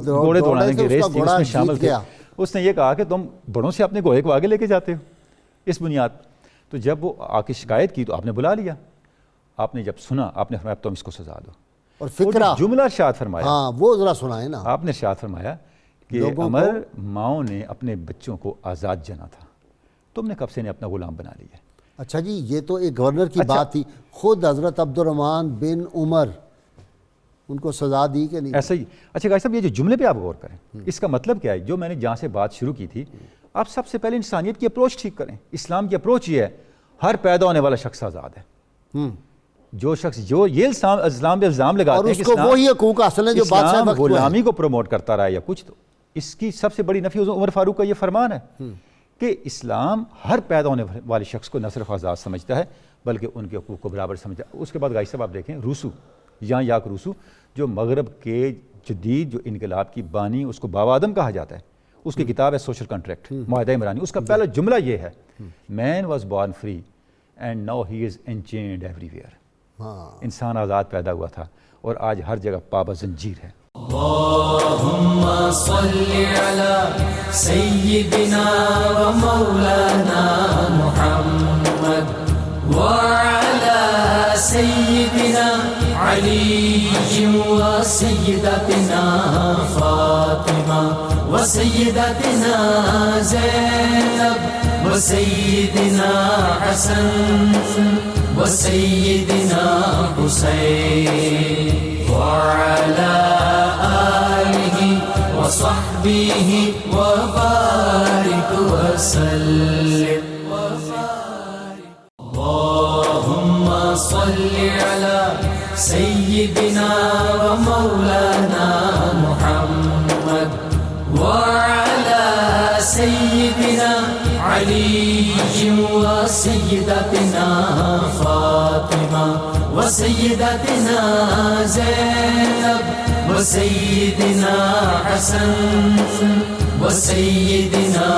[SPEAKER 4] گھوڑے دوڑانے کی ریس تھی، اس میں شامل تھے۔ اس نے یہ کہا کہ تم بڑوں سے اپنے گھوڑے کو آگے لے کے جاتے ہو اس بنیاد۔ تو جب وہ آ کے شکایت کی تو آپ نے بلا لیا، آپ نے جب سنا آپ نے فرمایا تم اس کو سزا دو۔
[SPEAKER 3] اور فکرہ
[SPEAKER 4] جملہ ارشاد فرمایا،
[SPEAKER 3] ہاں وہ ذرا سنائیں نا
[SPEAKER 4] آپ نے ارشاد فرمایا کہ عمر ماؤں نے اپنے بچوں کو آزاد جنا تھا، تم نے کب سے اپنا غلام بنا لیا۔
[SPEAKER 3] اچھا جی یہ تو ایک گورنر کی بات تھی، خود حضرت عبد الرحمن بن عمر ان کو سزا دی کہ نہیں؟
[SPEAKER 4] ایسا ہی۔ اچھا گائے صاحب یہ جو جملے پہ آپ غور کریں، اس کا مطلب کیا ہے؟ جو میں نے جہاں سے بات شروع کی تھی، آپ سب سے پہلے انسانیت کی اپروچ ٹھیک کریں۔ اسلام کی اپروچ یہ ہے ہر پیدا ہونے والا شخص آزاد ہے۔ جو شخص جو یہ اسلام پہ الزام لگاتے ہیں کہ
[SPEAKER 3] اس کو وہی حقوق حاصل ہیں جو بادشاہ وقت کو
[SPEAKER 4] غلامی کو پروموٹ کرتا رہا ہے یا کچھ، تو اس کی سب سے بڑی نفی عمر فاروق کا یہ فرمان ہے کہ اسلام ہر پیدا ہونے والے شخص کو نہ صرف آزاد سمجھتا ہے بلکہ ان کے حقوق کو برابر سمجھتا ہے۔ اس کے بعد گائی صاحب آپ دیکھیں روسو یاک روسو جو مغرب کے جدید جو انقلاب کی بانی، اس کو بابا آدم کہا جاتا ہے، اس کی کتاب ہے سوشل کنٹریکٹ معاہدہ عمرانی، اس کا پہلا جملہ یہ ہے man was born free and now he is enchained everywhere. انسان آزاد پیدا ہوا تھا اور آج ہر جگہ پابند زنجیر ہے۔
[SPEAKER 1] اللہم صلی علی سیدنا و مولانا محمد وعلی سیدنا علی و سیدتنا فاطمہ و سیدتنا زینب و سیدنا حسن و سیدنا حسین وعلی وصحبه وبارك وسلم اللهم صل على سيدنا ومولانا محمد وعلى سيدنا علي وسيدتنا فاطمة وسيدتنا زينب وسيدنا حسن وسيدنا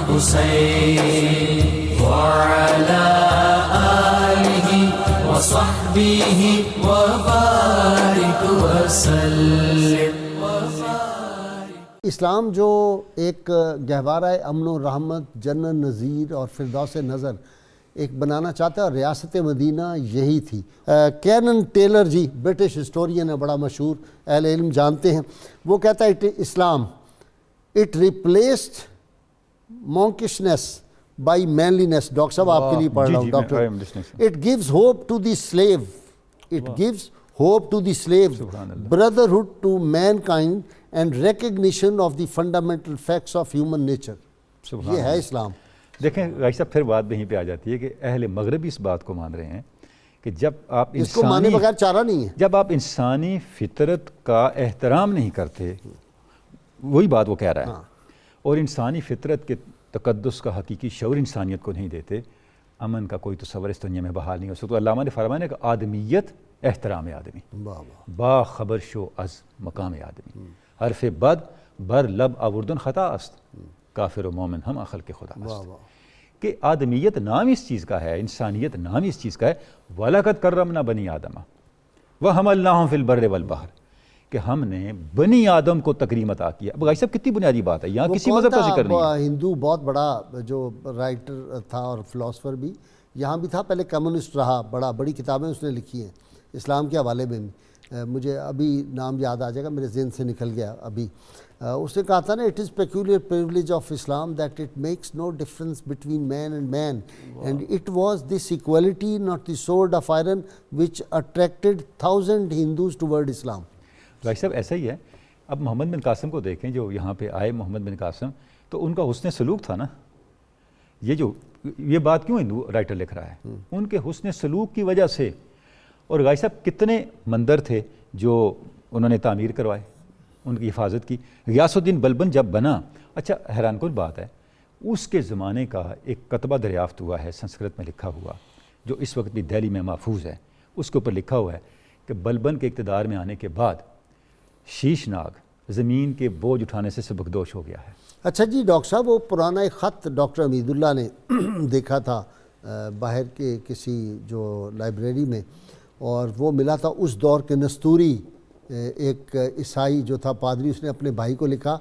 [SPEAKER 1] حسين وعلى آله وصحبه وبارك وسلم۔
[SPEAKER 3] اسلام جو ایک گہوارہ امن و رحمت، جنت نظیر اور فردوس نظر ایک بنانا چاہتا ہے، اور ریاست مدینہ یہی تھی۔ کینن ٹیلر جی برٹش ہسٹورین ہے، بڑا مشہور، اہل علم جانتے ہیں، وہ کہتا ہے Islam it replaced monkishness by manliness. Doctor صاحب آپ کے لیے پڑھ رہا ہوں doctor, it gives hope to the slave, it gives hope to the slave, brotherhood to mankind and recognition of the fundamental facts of human nature۔ یہ ہے اسلام۔
[SPEAKER 4] دیکھیں رائش صاحب پھر بات وہیں پہ آ جاتی ہے کہ اہل مغرب بھی اس بات کو مان رہے ہیں کہ جب آپ
[SPEAKER 3] اس کو مانے بغیر چارہ نہیں ہے،
[SPEAKER 4] جب آپ انسانی فطرت کا احترام نہیں کرتے، وہی بات وہ کہہ رہا ہے، اور انسانی فطرت کے تقدس کا حقیقی شعور انسانیت کو نہیں دیتے، امن کا کوئی تصور اس دنیا میں بحال نہیں ہو سکتا۔ علامہ نے فرمایا کہ آدمیت احترام آدمی،
[SPEAKER 3] واہ واہ،
[SPEAKER 4] با خبر شو از مقام آدمی، حرف بد بر لب آوردن خطا است، کافر و مومن ہم عقل کے خدا است۔
[SPEAKER 3] واہ واہ،
[SPEAKER 4] کہ آدمیت نام اس چیز کا ہے، انسانیت نام اس چیز کا ہے، وَلَقَدْ كَرَّمْنَا بَنِي آدَمَ وَحَمَلْنَاهُمْ فِي الْبَرِّ وَالْبَحْرِ، کہ ہم نے بنی آدم کو تکریم عطا کیا۔ اب بھائی صاحب کتنی بنیادی بات ہے، یہاں
[SPEAKER 3] وہ
[SPEAKER 4] کسی
[SPEAKER 3] کون
[SPEAKER 4] مذہب کا
[SPEAKER 3] تھا؟
[SPEAKER 4] ذکر نہیں ہے۔
[SPEAKER 3] ہندو بہت بڑا جو رائٹر تھا اور فلاسفر بھی، یہاں بھی تھا، پہلے کمیونسٹ رہا، بڑی کتابیں اس نے لکھی ہیں اسلام کے حوالے میں بھی، مجھے ابھی نام یاد آ جائے گا، میرے ذہن سے نکل گیا ابھی۔ اس نے کہا تھا نا، it is peculiar privilege of Islam that it makes no difference between man and man and it was this equality not the sword of iron which attracted 1000 Hindus toward Islam.
[SPEAKER 4] بھائی صاحب ایسا ہی ہے، اب محمد بن قاسم کو دیکھیں جو یہاں پہ آئے، محمد بن قاسم، تو ان کا حسن سلوک تھا نا، یہ بات کیوں ہندو رائٹر لکھ رہا ہے؟ ان کے حسن سلوک کی وجہ سے۔ اور بھائی صاحب کتنے مندر تھے جو انہوں نے تعمیر کروائے، ان کی حفاظت کی۔ غیاث الدین بلبن جب بنا، اچھا حیران کن بات ہے، اس کے زمانے کا ایک کتبہ دریافت ہوا ہے سنسکرت میں لکھا ہوا، جو اس وقت بھی دہلی میں محفوظ ہے۔ اس کے اوپر لکھا ہوا ہے کہ بلبن کے اقتدار میں آنے کے بعد شیش ناگ زمین کے بوجھ اٹھانے سے سبکدوش ہو گیا ہے۔
[SPEAKER 3] اچھا جی ڈاکٹر صاحب، وہ پرانا ایک خط ڈاکٹر حمید اللہ نے دیکھا تھا باہر کے کسی جو لائبریری میں، اور وہ ملا تھا اس دور کے نستوری ایک عیسائی جو تھا پادری، اس نے اپنے بھائی کو لکھا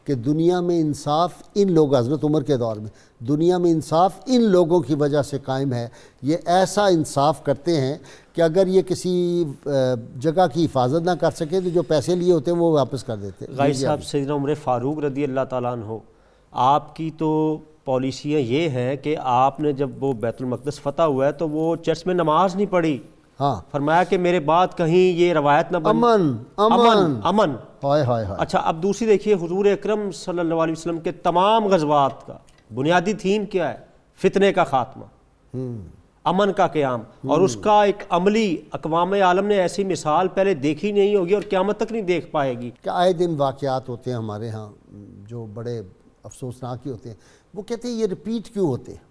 [SPEAKER 3] کہ دنیا میں انصاف ان لوگ، حضرت عمر کے دور میں، دنیا میں انصاف ان لوگوں کی وجہ سے قائم ہے، یہ ایسا انصاف کرتے ہیں کہ اگر یہ کسی جگہ کی حفاظت نہ کر سکے تو جو پیسے لیے ہوتے ہیں وہ واپس کر دیتے ہیں۔
[SPEAKER 5] غازی صاحب سیدنا عمر فاروق رضی اللہ تعالیٰ عنہ، آپ کی تو پالیسیاں یہ ہیں کہ آپ نے جب وہ بیت المقدس فتح ہوا ہے تو وہ چرچ میں نماز نہیں پڑھی،
[SPEAKER 3] ہاں،
[SPEAKER 5] فرمایا کہ میرے بعد کہیں یہ روایت نہ بن،
[SPEAKER 3] امن امن
[SPEAKER 5] امن۔
[SPEAKER 3] ہائے ہائے ہائے۔
[SPEAKER 5] اچھا اب دوسری دیکھیے، حضور اکرم صلی اللہ علیہ وسلم کے تمام غزوات کا بنیادی تھیم کیا ہے؟ فتنے کا خاتمہ، امن کا قیام، اور اس کا ایک عملی اقوام عالم نے ایسی مثال پہلے دیکھی نہیں ہوگی اور قیامت تک نہیں دیکھ پائے گی۔
[SPEAKER 3] کہ آئے دن واقعات ہوتے ہیں ہمارے ہاں جو بڑے افسوسناک ہی ہوتے ہیں، وہ کہتے ہیں یہ ریپیٹ کیوں ہوتے ہیں؟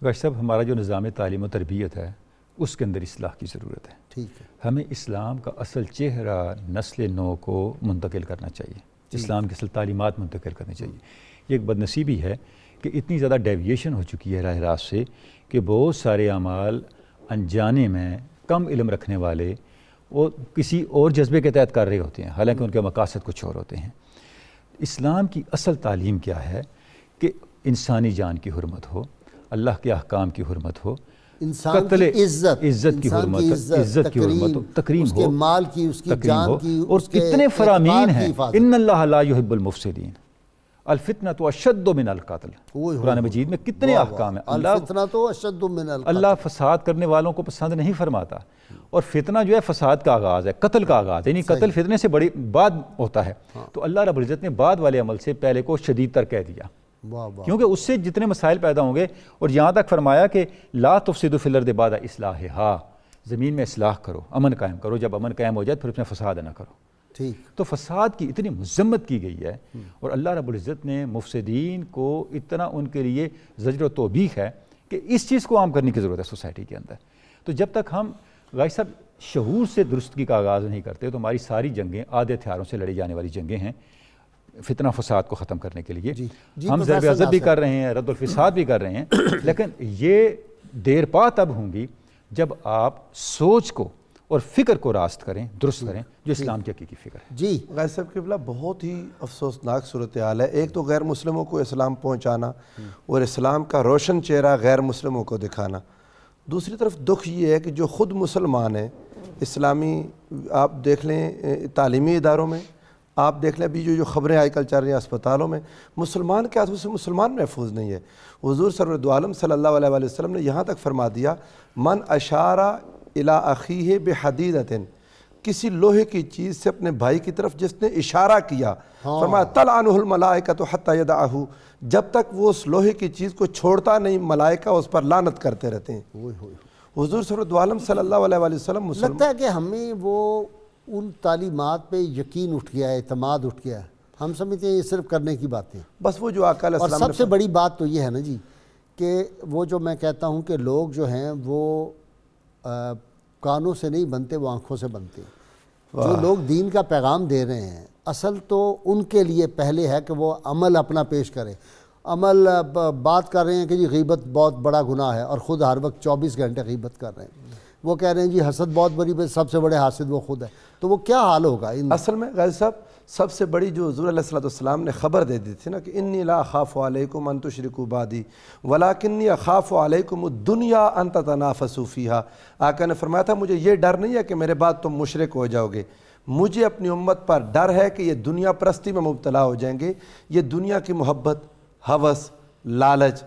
[SPEAKER 4] غازی صاحب ہمارا جو نظام تعلیم و تربیت ہے اس کے اندر اصلاح کی ضرورت ہے۔
[SPEAKER 3] ٹھیک ہے،
[SPEAKER 4] ہمیں اسلام کا اصل چہرہ نسل نو کو منتقل کرنا چاہیے، اسلام کی اصل تعلیمات منتقل کرنی چاہیے۔ یہ ایک بدنصیبی ہے کہ اتنی زیادہ ڈیویشن ہو چکی ہے راہ راست سے کہ بہت سارے اعمال انجانے میں کم علم رکھنے والے وہ کسی اور جذبے کے تحت کر رہے ہوتے ہیں، حالانکہ ان کے مقاصد کچھ اور ہوتے ہیں۔ اسلام کی اصل تعلیم کیا ہے کہ انسانی جان کی حرمت ہو، اللہ کے احکام کی حرمت ہو،
[SPEAKER 3] انسان کی عزت
[SPEAKER 4] کی حرمت، عزت کی حرمت ہو، تکریم
[SPEAKER 3] اس
[SPEAKER 4] ہو،
[SPEAKER 3] کے مال کی، اس کی
[SPEAKER 4] تکریم
[SPEAKER 3] جان
[SPEAKER 4] ہو،
[SPEAKER 3] کی،
[SPEAKER 4] اور
[SPEAKER 3] اس کے
[SPEAKER 4] کتنے فرامین
[SPEAKER 3] اعتقاد کی
[SPEAKER 4] ہیں،
[SPEAKER 3] حفاظت۔
[SPEAKER 4] ان اللہ لا يحب المفسدین، الفتنۃ اشد من القتل، قرآن مجید میں کتنے احکام ہیں۔
[SPEAKER 3] الفتنہ تو اشد من القتل،
[SPEAKER 4] اللہ فساد کرنے والوں کو پسند نہیں فرماتا، اور فتنہ جو ہے فساد کا آغاز ہے، قتل کا آغاز ہے، یعنی قتل فتنے سے بڑی بعد ہوتا ہے، تو اللہ رب العزت نے بعد والے عمل سے پہلے کو شدید تر کہہ دیا،
[SPEAKER 3] واہ واہ،
[SPEAKER 4] کیونکہ اس سے جتنے مسائل پیدا ہوں گے۔ اور یہاں تک فرمایا کہ لا تفسدوا فی الارض بعد اصلاحھا، زمین میں اصلاح کرو، امن قائم کرو، جب امن قائم ہو جائے پھر اس میں فساد نہ کرو۔
[SPEAKER 3] ٹھیک،
[SPEAKER 4] تو فساد کی اتنی مذمت کی گئی ہے، اور اللہ رب العزت نے مفسدین کو اتنا ان کے لیے زجر و توبیخ ہے کہ اس چیز کو عام کرنے کی ضرورت ہے سوسائٹی کے اندر۔ تو جب تک ہم غازی صاحب شعور سے درستگی کا آغاز نہیں کرتے تو ہماری ساری جنگیں آدھے ہتھیاروں سے لڑی جانے والی جنگیں ہیں فتنہ فساد کو ختم کرنے کے لیے۔ ہم ضرب عضب بھی کر رہے ہیں، رد الفساد بھی کر رہے ہیں، لیکن یہ دیر پا تب ہوں گی جب آپ سوچ کو اور فکر کو راست کریں، درست کریں، جو اسلام کی حقیقی فکر ہے۔
[SPEAKER 3] جی
[SPEAKER 6] غازی صاحب قبلہ بہت ہی افسوسناک صورتحال ہے۔ ایک تو غیر مسلموں کو اسلام پہنچانا اور اسلام کا روشن چہرہ غیر مسلموں کو دکھانا، دوسری طرف دکھ یہ ہے کہ جو خود مسلمان ہیں، اسلامی آپ دیکھ لیں تعلیمی اداروں میں، آپ دیکھ لیں ابھی جو خبریں آج کل چل رہی ہیں اسپتالوں میں، مسلمان کے ہاتھوں سے مسلمان محفوظ نہیں ہے۔ حضور سرور عالم صلی اللہ علیہ وآلہ وسلم نے یہاں تک فرما دیا، من اشارہ الی اخیہ بحدیدۃ، کسی لوہے کی چیز سے اپنے بھائی کی طرف جس نے اشارہ کیا، فرمایا تلعنہ الملائکۃ حتی یدعہ، جب تک وہ اس لوہے کی چیز کو چھوڑتا نہیں ملائکہ اس پر لعنت کرتے رہتے ہیں۔ حضور سرور عالم صلی اللہ علیہ وآلہ وسلم
[SPEAKER 3] لگتا ہے کہ ہمیں وہ ان تعلیمات پہ یقین اٹھ گیا ہے، اعتماد اٹھ گیا ہے، ہم سمجھتے ہیں یہ صرف کرنے کی باتیں۔
[SPEAKER 6] بس وہ جو آقا علیہ
[SPEAKER 3] اور
[SPEAKER 6] السلام
[SPEAKER 3] سب سے بڑی بات تو یہ ہے نا جی کہ وہ جو میں کہتا ہوں کہ لوگ جو ہیں وہ کانوں سے نہیں بنتے، وہ آنکھوں سے بنتے ہیں۔ جو لوگ دین کا پیغام دے رہے ہیں اصل تو ان کے لیے پہلے ہے کہ وہ عمل اپنا پیش کرے۔ عمل بات کر رہے ہیں کہ جی غیبت بہت بڑا گناہ ہے اور خود ہر وقت 24 گھنٹے غیبت کر رہے ہیں۔ وہ کہہ رہے ہیں جی حسد بہت بڑی، سب سے بڑے حاسد وہ خود ہے، تو وہ کیا حال ہوگا؟
[SPEAKER 6] اصل میں غازی صاحب سب سے بڑی جو حضور علیہ السلام نے خبر دے دی تھی نا کہ انی لا اخاف علیکم ان تشرکوا بعدی ولکنی اخاف علیکم الدنیا ان تتنافسوا فیہا، آقا نے فرمایا تھا مجھے یہ ڈر نہیں ہے کہ میرے بعد تم مشرک ہو جاؤ گے، مجھے اپنی امت پر ڈر ہے کہ یہ دنیا پرستی میں مبتلا ہو جائیں گے، یہ دنیا کی محبت، ہوس، لالچ،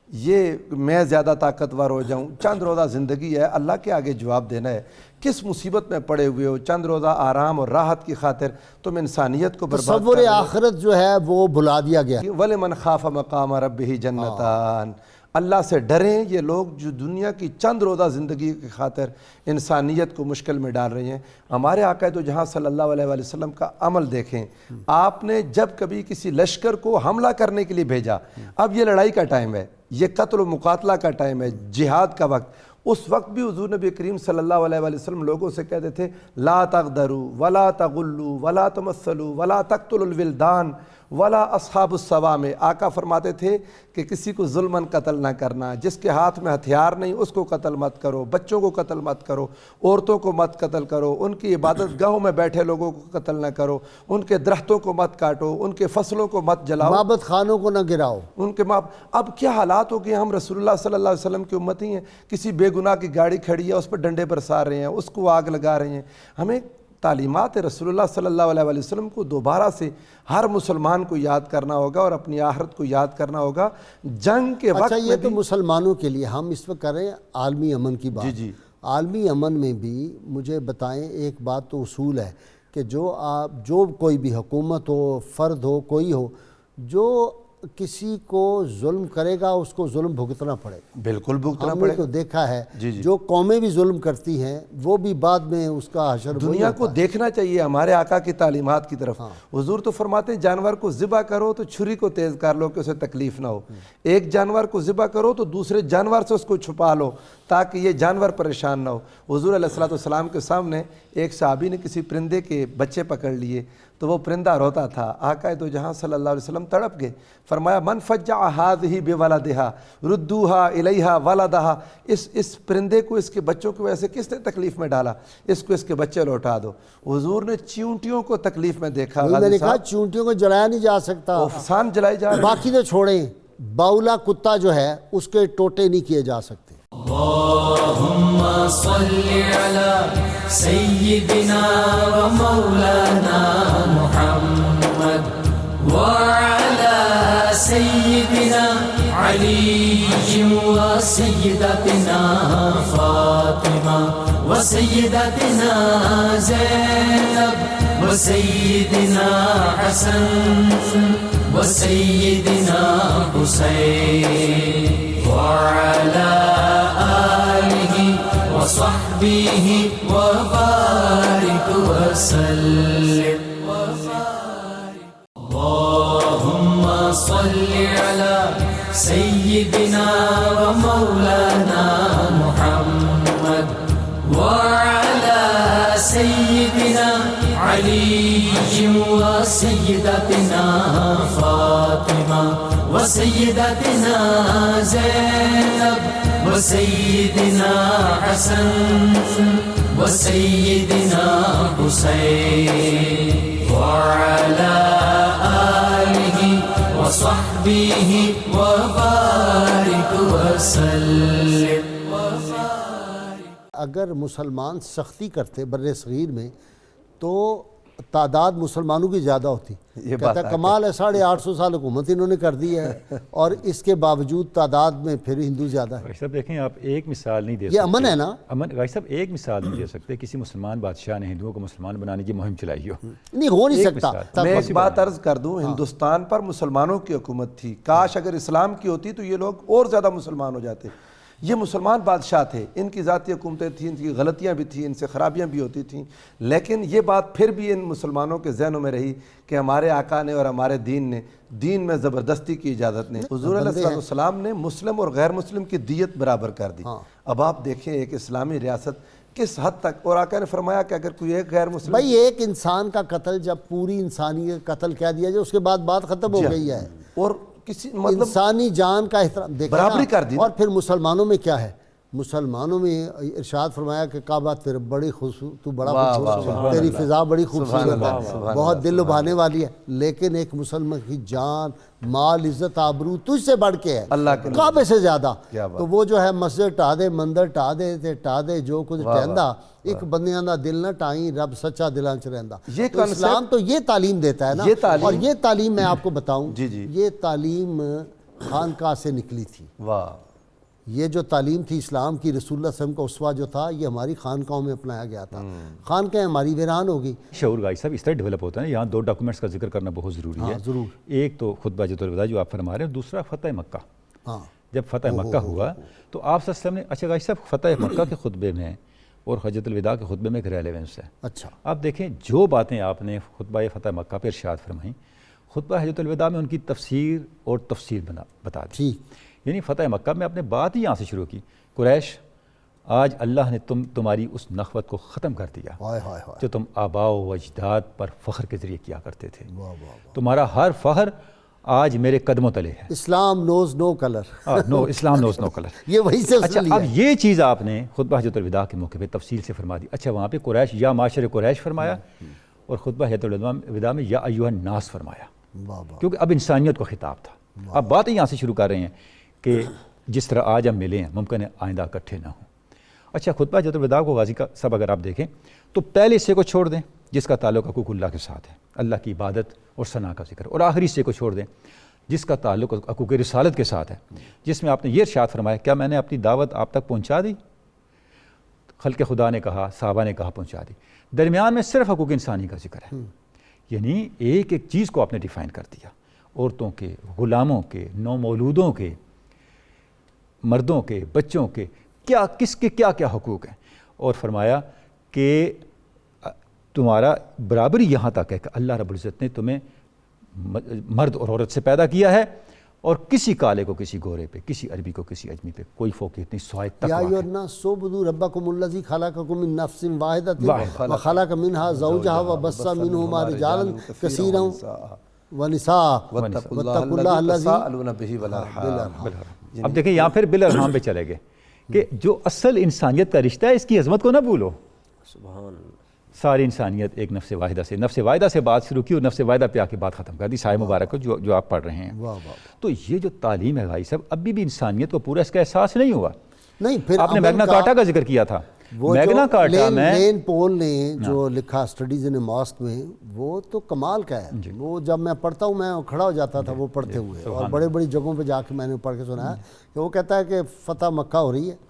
[SPEAKER 6] یہ میں زیادہ طاقتور ہو جاؤں، چند روزہ زندگی ہے، اللہ کے آگے جواب دینا ہے، کس مصیبت میں پڑے ہوئے ہو، چند روزہ آرام اور راحت کی خاطر تم انسانیت کو برباد
[SPEAKER 3] تصور آخرت جو ہے وہ بھلا دیا گیا۔
[SPEAKER 6] وَلِمَنْ خَافَ مَقَامَ رَبِّهِ جَنَّتَانِ، اللہ سے ڈریں یہ لوگ جو دنیا کی چند روزہ زندگی کی خاطر انسانیت کو مشکل میں ڈال رہے ہیں۔ ہمارے آقا تو جہاں صلی اللہ علیہ وآلہ وسلم کا عمل دیکھیں، آپ نے جب کبھی کسی لشکر کو حملہ کرنے کے لیے بھیجا، اب یہ لڑائی کا ٹائم ہے، یہ قتل و مقاتلہ کا ٹائم ہے، جہاد کا وقت، اس وقت بھی حضور نبی کریم صلی اللہ علیہ وآلہ وسلم لوگوں سے کہتے تھے لا تغدروا ولا تغلوا ولا تمثلوا ولا تقتلوا الولدان ولا اصحاب الصوامع، آقا فرماتے تھے کہ کسی کو ظلماً قتل نہ کرنا، جس کے ہاتھ میں ہتھیار نہیں اس کو قتل مت کرو، بچوں کو قتل مت کرو، عورتوں کو مت قتل کرو، ان کی عبادت گاہوں میں بیٹھے لوگوں کو قتل نہ کرو، ان کے درختوں کو مت کاٹو، ان کے فصلوں کو مت جلاؤ،
[SPEAKER 3] معبد خانوں کو نہ گراؤ،
[SPEAKER 6] ان کے اب کیا حالات ہو گئے، ہم رسول اللہ صلی اللہ علیہ وسلم کی امتی ہیں، کسی بے گناہ کی گاڑی کھڑی ہے اس پر ڈنڈے برسا رہے ہیں، اس کو آگ لگا رہے ہیں۔ ہمیں تعلیمات رسول اللہ صلی اللہ علیہ وآلہ وسلم کو دوبارہ سے ہر مسلمان کو یاد کرنا ہوگا اور اپنی آخرت کو یاد کرنا ہوگا۔ جنگ کے وقت
[SPEAKER 3] اچھا یہ تو مسلمانوں کے لیے، ہم اس وقت کر رہے ہیں عالمی امن کی بات۔
[SPEAKER 6] جی
[SPEAKER 3] عالمی امن میں بھی مجھے بتائیں، ایک بات تو اصول ہے کہ جو کوئی بھی حکومت ہو، فرد ہو، کوئی ہو، جو کسی کو ظلم کرے گا اس کو ظلم بھگتنا پڑے گا۔
[SPEAKER 6] بالکل بھگتنا
[SPEAKER 3] ہم
[SPEAKER 6] پڑے
[SPEAKER 3] نے تو دیکھا ہے
[SPEAKER 6] جی
[SPEAKER 3] جو قومیں بھی ظلم کرتی ہیں وہ بھی بعد میں اس کا حشر
[SPEAKER 6] دنیا کو دیکھنا چاہیے ہمارے آقا کی تعلیمات کی طرف۔ حضور تو فرماتے ہیں جانور کو ذبح کرو تو چھری کو تیز کر لو کہ اسے تکلیف نہ ہو، ایک جانور کو ذبح کرو تو دوسرے جانور سے اس کو چھپا لو تاکہ یہ جانور پریشان نہ ہو۔ حضور علیہ السلام کے سامنے ایک صحابی نے کسی پرندے کے بچے پکڑ لیے تو وہ پرندہ روتا تھا، آقا تو جہاں صلی اللہ علیہ وسلم تڑپ گئے، فرمایا من فجع هذه بولدها ردوها الیها ولدها، اس پرندے کو اس کے بچوں کو ویسے کس نے تکلیف میں ڈالا، اس کو اس کے بچے لوٹا دو۔ حضور نے چیونٹیوں کو تکلیف میں دیکھا،
[SPEAKER 3] میں نے کہا چیونٹیوں کو جلایا نہیں جا سکتا،
[SPEAKER 6] افسان جلائے جا رہے،
[SPEAKER 3] باقی تو چھوڑیں، باولا کتا جو ہے اس کے ٹوٹے نہیں کیے جا سکتے۔
[SPEAKER 1] اللہم صلی علی سیدنا و مولانا محمد وعلی سیدنا علی و سیدتنا فاطمہ و سیدتنا زینب و سیدنا حسن و سیدنا حسین وعلی وصحبه وبارك وسلم اللهم صل على سيدنا ومولانا محمد وعلى سيدنا علي وسيدتنا فاطمة وسيدتنا زينب وسيدنا حسن وسيدنا حسين وعلى آله وصحبه وبارك وسلم۔
[SPEAKER 3] اگر مسلمان سختی کرتے بر صغیر میں تو تعداد مسلمانوں کی زیادہ ہوتی، کہتا ہے کمال ہے 850 سال حکومت انہوں نے کر دی ہے اور اس کے باوجود تعداد میں پھر ہندو زیادہ ہے۔
[SPEAKER 4] بھائی صاحب دیکھیں آپ ایک مثال نہیں دے
[SPEAKER 3] یہ امن ہے نا؟
[SPEAKER 4] امن بھائی صاحب ایک مثال نہیں دے سکتے کسی مسلمان بادشاہ نے ہندوؤں کو مسلمان بنانے کی مہم چلائی ہو،
[SPEAKER 3] نہیں ہو نہیں سکتا۔
[SPEAKER 6] میں ایک بات عرض کر دوں، ہندوستان پر مسلمانوں کی حکومت تھی، کاش اگر اسلام کی ہوتی تو یہ لوگ اور زیادہ مسلمان ہو جاتے۔ یہ مسلمان بادشاہ تھے، ان کی ذاتی حکومتیں تھیں، ان کی غلطیاں بھی تھیں، ان سے خرابیاں بھی ہوتی تھیں، لیکن یہ بات پھر بھی ان مسلمانوں کے ذہنوں میں رہی کہ ہمارے آقا نے اور ہمارے دین میں زبردستی کی اجازت نے، حضور علیہ السلام نے مسلم اور غیر مسلم کی دیت برابر کر دی۔ اب آپ دیکھیں ایک اسلامی ریاست کس حد تک. اور آقا نے فرمایا کہ اگر کوئی ایک غیر مسلم
[SPEAKER 3] بھائی ایک انسان کا قتل جب پوری انسانیت قتل کہہ دیا جائے اس کے بعد بات ختم ہو گئی ہے.
[SPEAKER 6] اور کسی مطلب
[SPEAKER 3] انسانی جان کا احترام دیکھا
[SPEAKER 6] برابری کر دی.
[SPEAKER 3] اور پھر مسلمانوں میں کیا ہے, مسلمانوں میں ارشاد فرمایا کہ کعبہ تیرے بڑی خوبصورت, تو بڑا خوبصورت, تیری فضا بڑی خوبصورت ہے, بہت دل لبھانے والی ہے, لیکن ایک مسلمان کی جان, مال, عزت, آبرو تجھ سے بڑھ کے ہے,
[SPEAKER 6] اللہ کے
[SPEAKER 3] کعبے سے زیادہ.
[SPEAKER 6] تو
[SPEAKER 3] وہ جو ہے مسجد ٹا دے, مندر ٹا دے, تے ٹا دے جو کچھ ٹہندا, ایک بندیاں دا دل نہ ٹائیں, رب سچا دلاں چ رہندا. تو اسلام تو یہ تعلیم دیتا ہے نا, اور یہ تعلیم میں آپ کو بتاؤں, یہ تعلیم خانقاہ سے نکلی تھی.
[SPEAKER 6] واہ,
[SPEAKER 3] یہ جو تعلیم تھی اسلام کی, رسول اللہ صلی اللہ علیہ وسلم کا اسوہ جو تھا, یہ ہماری خانقاہوں میں اپنایا گیا تھا. خانقاہیں ہماری ویران ہو گئی.
[SPEAKER 4] شعور گائی صاحب اس طرح ڈیولپ ہوتا ہے. یہاں 2 ڈاکومنٹس کا ذکر کرنا بہت ضروری ہے.
[SPEAKER 3] ضرور.
[SPEAKER 4] ایک تو خطبہ حجۃ الوداع جو آپ فرما رہے ہیں, دوسرا فتح مکہ.
[SPEAKER 3] ہاں,
[SPEAKER 4] جب فتح مکہ ہوا تو آپ صلی اللہ علیہ وسلم نے, اچھا گائی صاحب فتح مکہ کے خطبے میں اور حجۃ الوداع کے خطبے میں ایک ریلیونس ہے.
[SPEAKER 3] اچھا,
[SPEAKER 4] آپ دیکھیں جو باتیں آپ نے خطبہ فتح مکہ پہ ارشاد فرمائیں, خطبہ حجۃ الوداع میں ان کی تفسیر اور تفسیر بتا دی.
[SPEAKER 3] ٹھیک.
[SPEAKER 4] یعنی فتح مکہ میں آپ نے بات ہی یہاں سے شروع کی, قریش آج اللہ نے تمہاری اس نخوت کو ختم کر دیا جو تم آباء و اجداد پر فخر کے ذریعے کیا کرتے تھے. تمہارا ہر فخر آج میرے قدموں تلے ہے.
[SPEAKER 3] اسلام نوز نو کلر.
[SPEAKER 4] اسلام نوز نو کلر.
[SPEAKER 3] یہ وہی سے
[SPEAKER 4] اچھا, اب یہ چیز آپ نے خطبہ حجۃ الوداع کے موقع پہ تفصیل سے فرما دی. اچھا, وہاں پہ قریش یا معاشر قریش فرمایا, اور خطبہ حجۃ الوداع میں یا ایھا الناس فرمایا, کیونکہ اب انسانیت کو خطاب تھا. اب بات یہاں سے شروع کر رہے ہیں کہ جس طرح آج ہم ملے ہیں ممکن ہے آئندہ اکٹھے نہ ہوں. اچھا, خطبہ حجۃ الوداع کو غازی کا سب اگر آپ دیکھیں تو پہلے حصے کو چھوڑ دیں جس کا تعلق حقوق اللہ کے ساتھ ہے, اللہ کی عبادت اور ثنا کا ذکر, اور آخری حصے کو چھوڑ دیں جس کا تعلق حقوق رسالت کے ساتھ ہے, جس میں آپ نے یہ ارشاد فرمایا, کیا میں نے اپنی دعوت آپ تک پہنچا دی؟ خلق خدا نے کہا, صحابہ نے کہا پہنچا دی. درمیان میں صرف حقوق انسانی کا ذکر ہے. یعنی ایک ایک چیز کو آپ نے ڈیفائن کر دیا, عورتوں کے, غلاموں کے, نومولودوں کے, مردوں کے, بچوں کے, کیا کس کے کیا کیا حقوق ہیں, اور فرمایا کہ تمہارا برابری یہاں تک ہے کہ اللہ رب العزت نے تمہیں مرد اور عورت سے پیدا کیا ہے, اور کسی کالے کو کسی گورے پہ, کسی عربی کو کسی اجمی پہ کوئی فوقیت نہیں, سوائے تقویٰ.
[SPEAKER 3] یا ایھا الناس اعبدوا ربکم الذی خلقکم من نفس واحدۃ وخلق منها زوجها وبث منهما رجالا کثیرا ونساء واتقوا اللہ الذی
[SPEAKER 6] تساءلون به والارحام.
[SPEAKER 4] اب دیکھیں یہاں پھر بالارحام پہ چلے گئے کہ جو اصل انسانیت کا رشتہ ہے اس کی عظمت کو نہ بھولو.
[SPEAKER 5] سبحان اللہ.
[SPEAKER 4] ساری انسانیت ایک نفس واحدہ سے, نفس واحدہ سے بات شروع کی اور نفس واحدہ پہ آ کے بات ختم کر دی, سائے مبارک کو جو آپ پڑھ رہے ہیں. تو یہ جو تعلیم ہے بھائی صاحب, ابھی بھی انسانیت کو پورا اس کا احساس نہیں ہوا.
[SPEAKER 3] نہیں, پھر
[SPEAKER 4] آپ نے میگنا کارٹا کا ذکر کیا تھا. میگنا کارٹا میں
[SPEAKER 3] لین پول نے جو لکھا اسٹڈیز ان ماسک میں, وہ تو کمال کا ہے. وہ جب میں پڑھتا ہوں میں کھڑا ہو جاتا تھا وہ پڑھتے ہوئے, اور بڑے بڑی جگہوں پہ جا کے میں نے پڑھ کے سنا ہے کہ وہ کہتا ہے کہ فتح مکہ ہو رہی ہے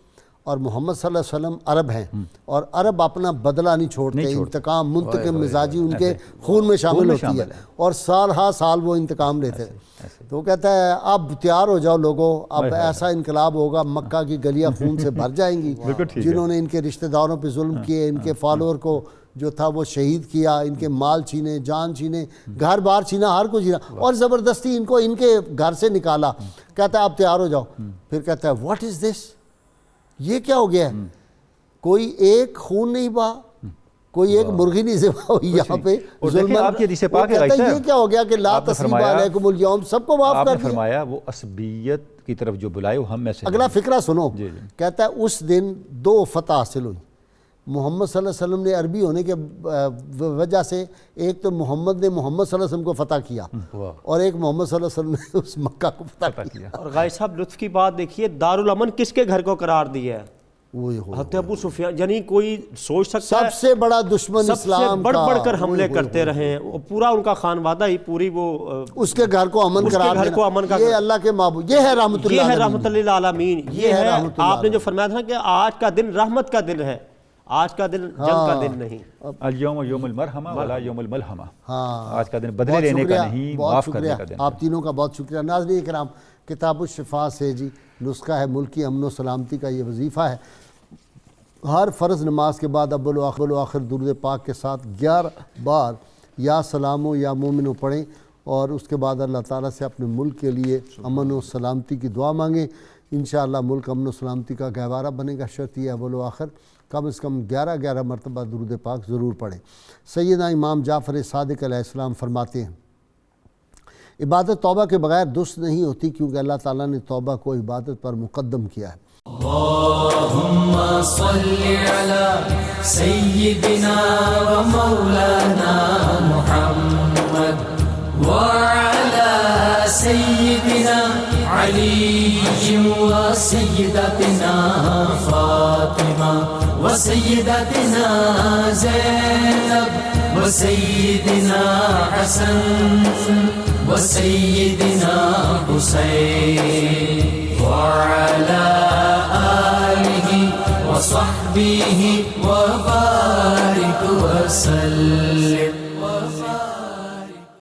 [SPEAKER 3] اور محمد صلی اللہ علیہ وسلم عرب ہیں, اور عرب اپنا بدلہ نہیں چھوڑتے, انتقام منتقم مزاجی ان کے خون میں شامل ہوتی ہے, اور سال ہا سال وہ انتقام لیتے ہیں. تو وہ کہتا ہے اب تیار ہو جاؤ لوگوں, اب ایسا انقلاب ہوگا, مکہ کی گلیاں خون سے بھر جائیں گی. جنہوں نے ان کے رشتہ داروں پہ ظلم کیے, ان کے فالوور کو جو تھا وہ شہید کیا, ان کے مال چھینے, جان چھینے, گھر بار چھینا, ہر کچھ چھینا, اور زبردستی ان کو ان کے گھر سے نکالا. کہتا ہے اب تیار ہو جاؤ. پھر کہتا ہے واٹ از دس, یہ کیا ہو گیا ہے؟ کوئی ایک خون نہیں بہا, کوئی ایک مرغی نہیں ذبح ہوئی یہاں پہ.
[SPEAKER 4] آپ کی حدیث پاک ہے
[SPEAKER 3] یہ کیا ہو گیا کہ لا تثریب علیکم اليوم, سب کو معاف کر دیا.
[SPEAKER 4] فرمایا وہ عصبیت کی طرف جو بلائے وہ ہم میں سے.
[SPEAKER 3] اگلا فقرہ سنو, کہتا ہے اس دن 2 فتح حاصل ہوئی. محمد صلی اللہ علیہ وسلم نے عربی ہونے کے وجہ سے, ایک تو محمد نے محمد صلی اللہ علیہ وسلم کو فتح کیا, اور ایک محمد صلی اللہ علیہ وسلم نے اس مکہ کو فتح کیا.
[SPEAKER 5] اور غازی صاحب لطف کی بات دیکھیے, دارالامن کس کے گھر کو قرار دیا ہے؟ حضرت ابو سفیان. یعنی کوئی سوچ سکتا ہے
[SPEAKER 3] سب سے بڑا دشمن اسلام کا,
[SPEAKER 5] سب سے بڑھ بڑھ کر حملے کرتے رہے ہیں, پورا ان کا خانوادہ ہی, پوری وہ
[SPEAKER 3] اس کے گھر کو امن قرار دینا, یہ اللہ کے معبود, یہ ہے رحمت اللہ,
[SPEAKER 5] یہ ہے رحمت للعالمین. یہ ہے آپ نے جو فرمایا تھا کہ آج کا دن رحمت کا دن ہے, آج کا دن جنگ کا دن نہیں.
[SPEAKER 4] الیوم یوم المرحمہ ولا یوم الملحمہ. آج کا دن بدلے لینے کا نہیں, معاف کرنے کا دن.
[SPEAKER 3] آپ تینوں کا بہت شکریہ. ناظرین کرام, کتاب الشفاء سے جی نسخہ ہے ملکی امن و سلامتی کا, یہ وظیفہ ہے. ہر فرض نماز کے بعد اول و آخر درود پاک کے ساتھ 11 بار یا سلام و یا مومنو پڑھیں, اور اس کے بعد اللہ تعالیٰ سے اپنے ملک کے لیے امن و سلامتی کی دعا مانگیں. انشاءاللہ ملک امن و سلامتی کا گہوارہ بنے گا. شرط یہ اول و آخر کم از کم 11 مرتبہ درود پاک ضرور پڑھیں۔ سیدنا امام جعفر صادق علیہ السلام فرماتے ہیں عبادت توبہ کے بغیر درست نہیں ہوتی، کیونکہ اللہ تعالیٰ نے توبہ کو عبادت پر مقدم کیا ہے۔
[SPEAKER 1] اللهم صل على سيدنا ومولانا محمد وعلى سيدنا علي وسيدتنا فاطمة وسيدتنا زينب وسيدنا حسن وسيدنا حسين وعلى آله وصحبه وبارك وسلم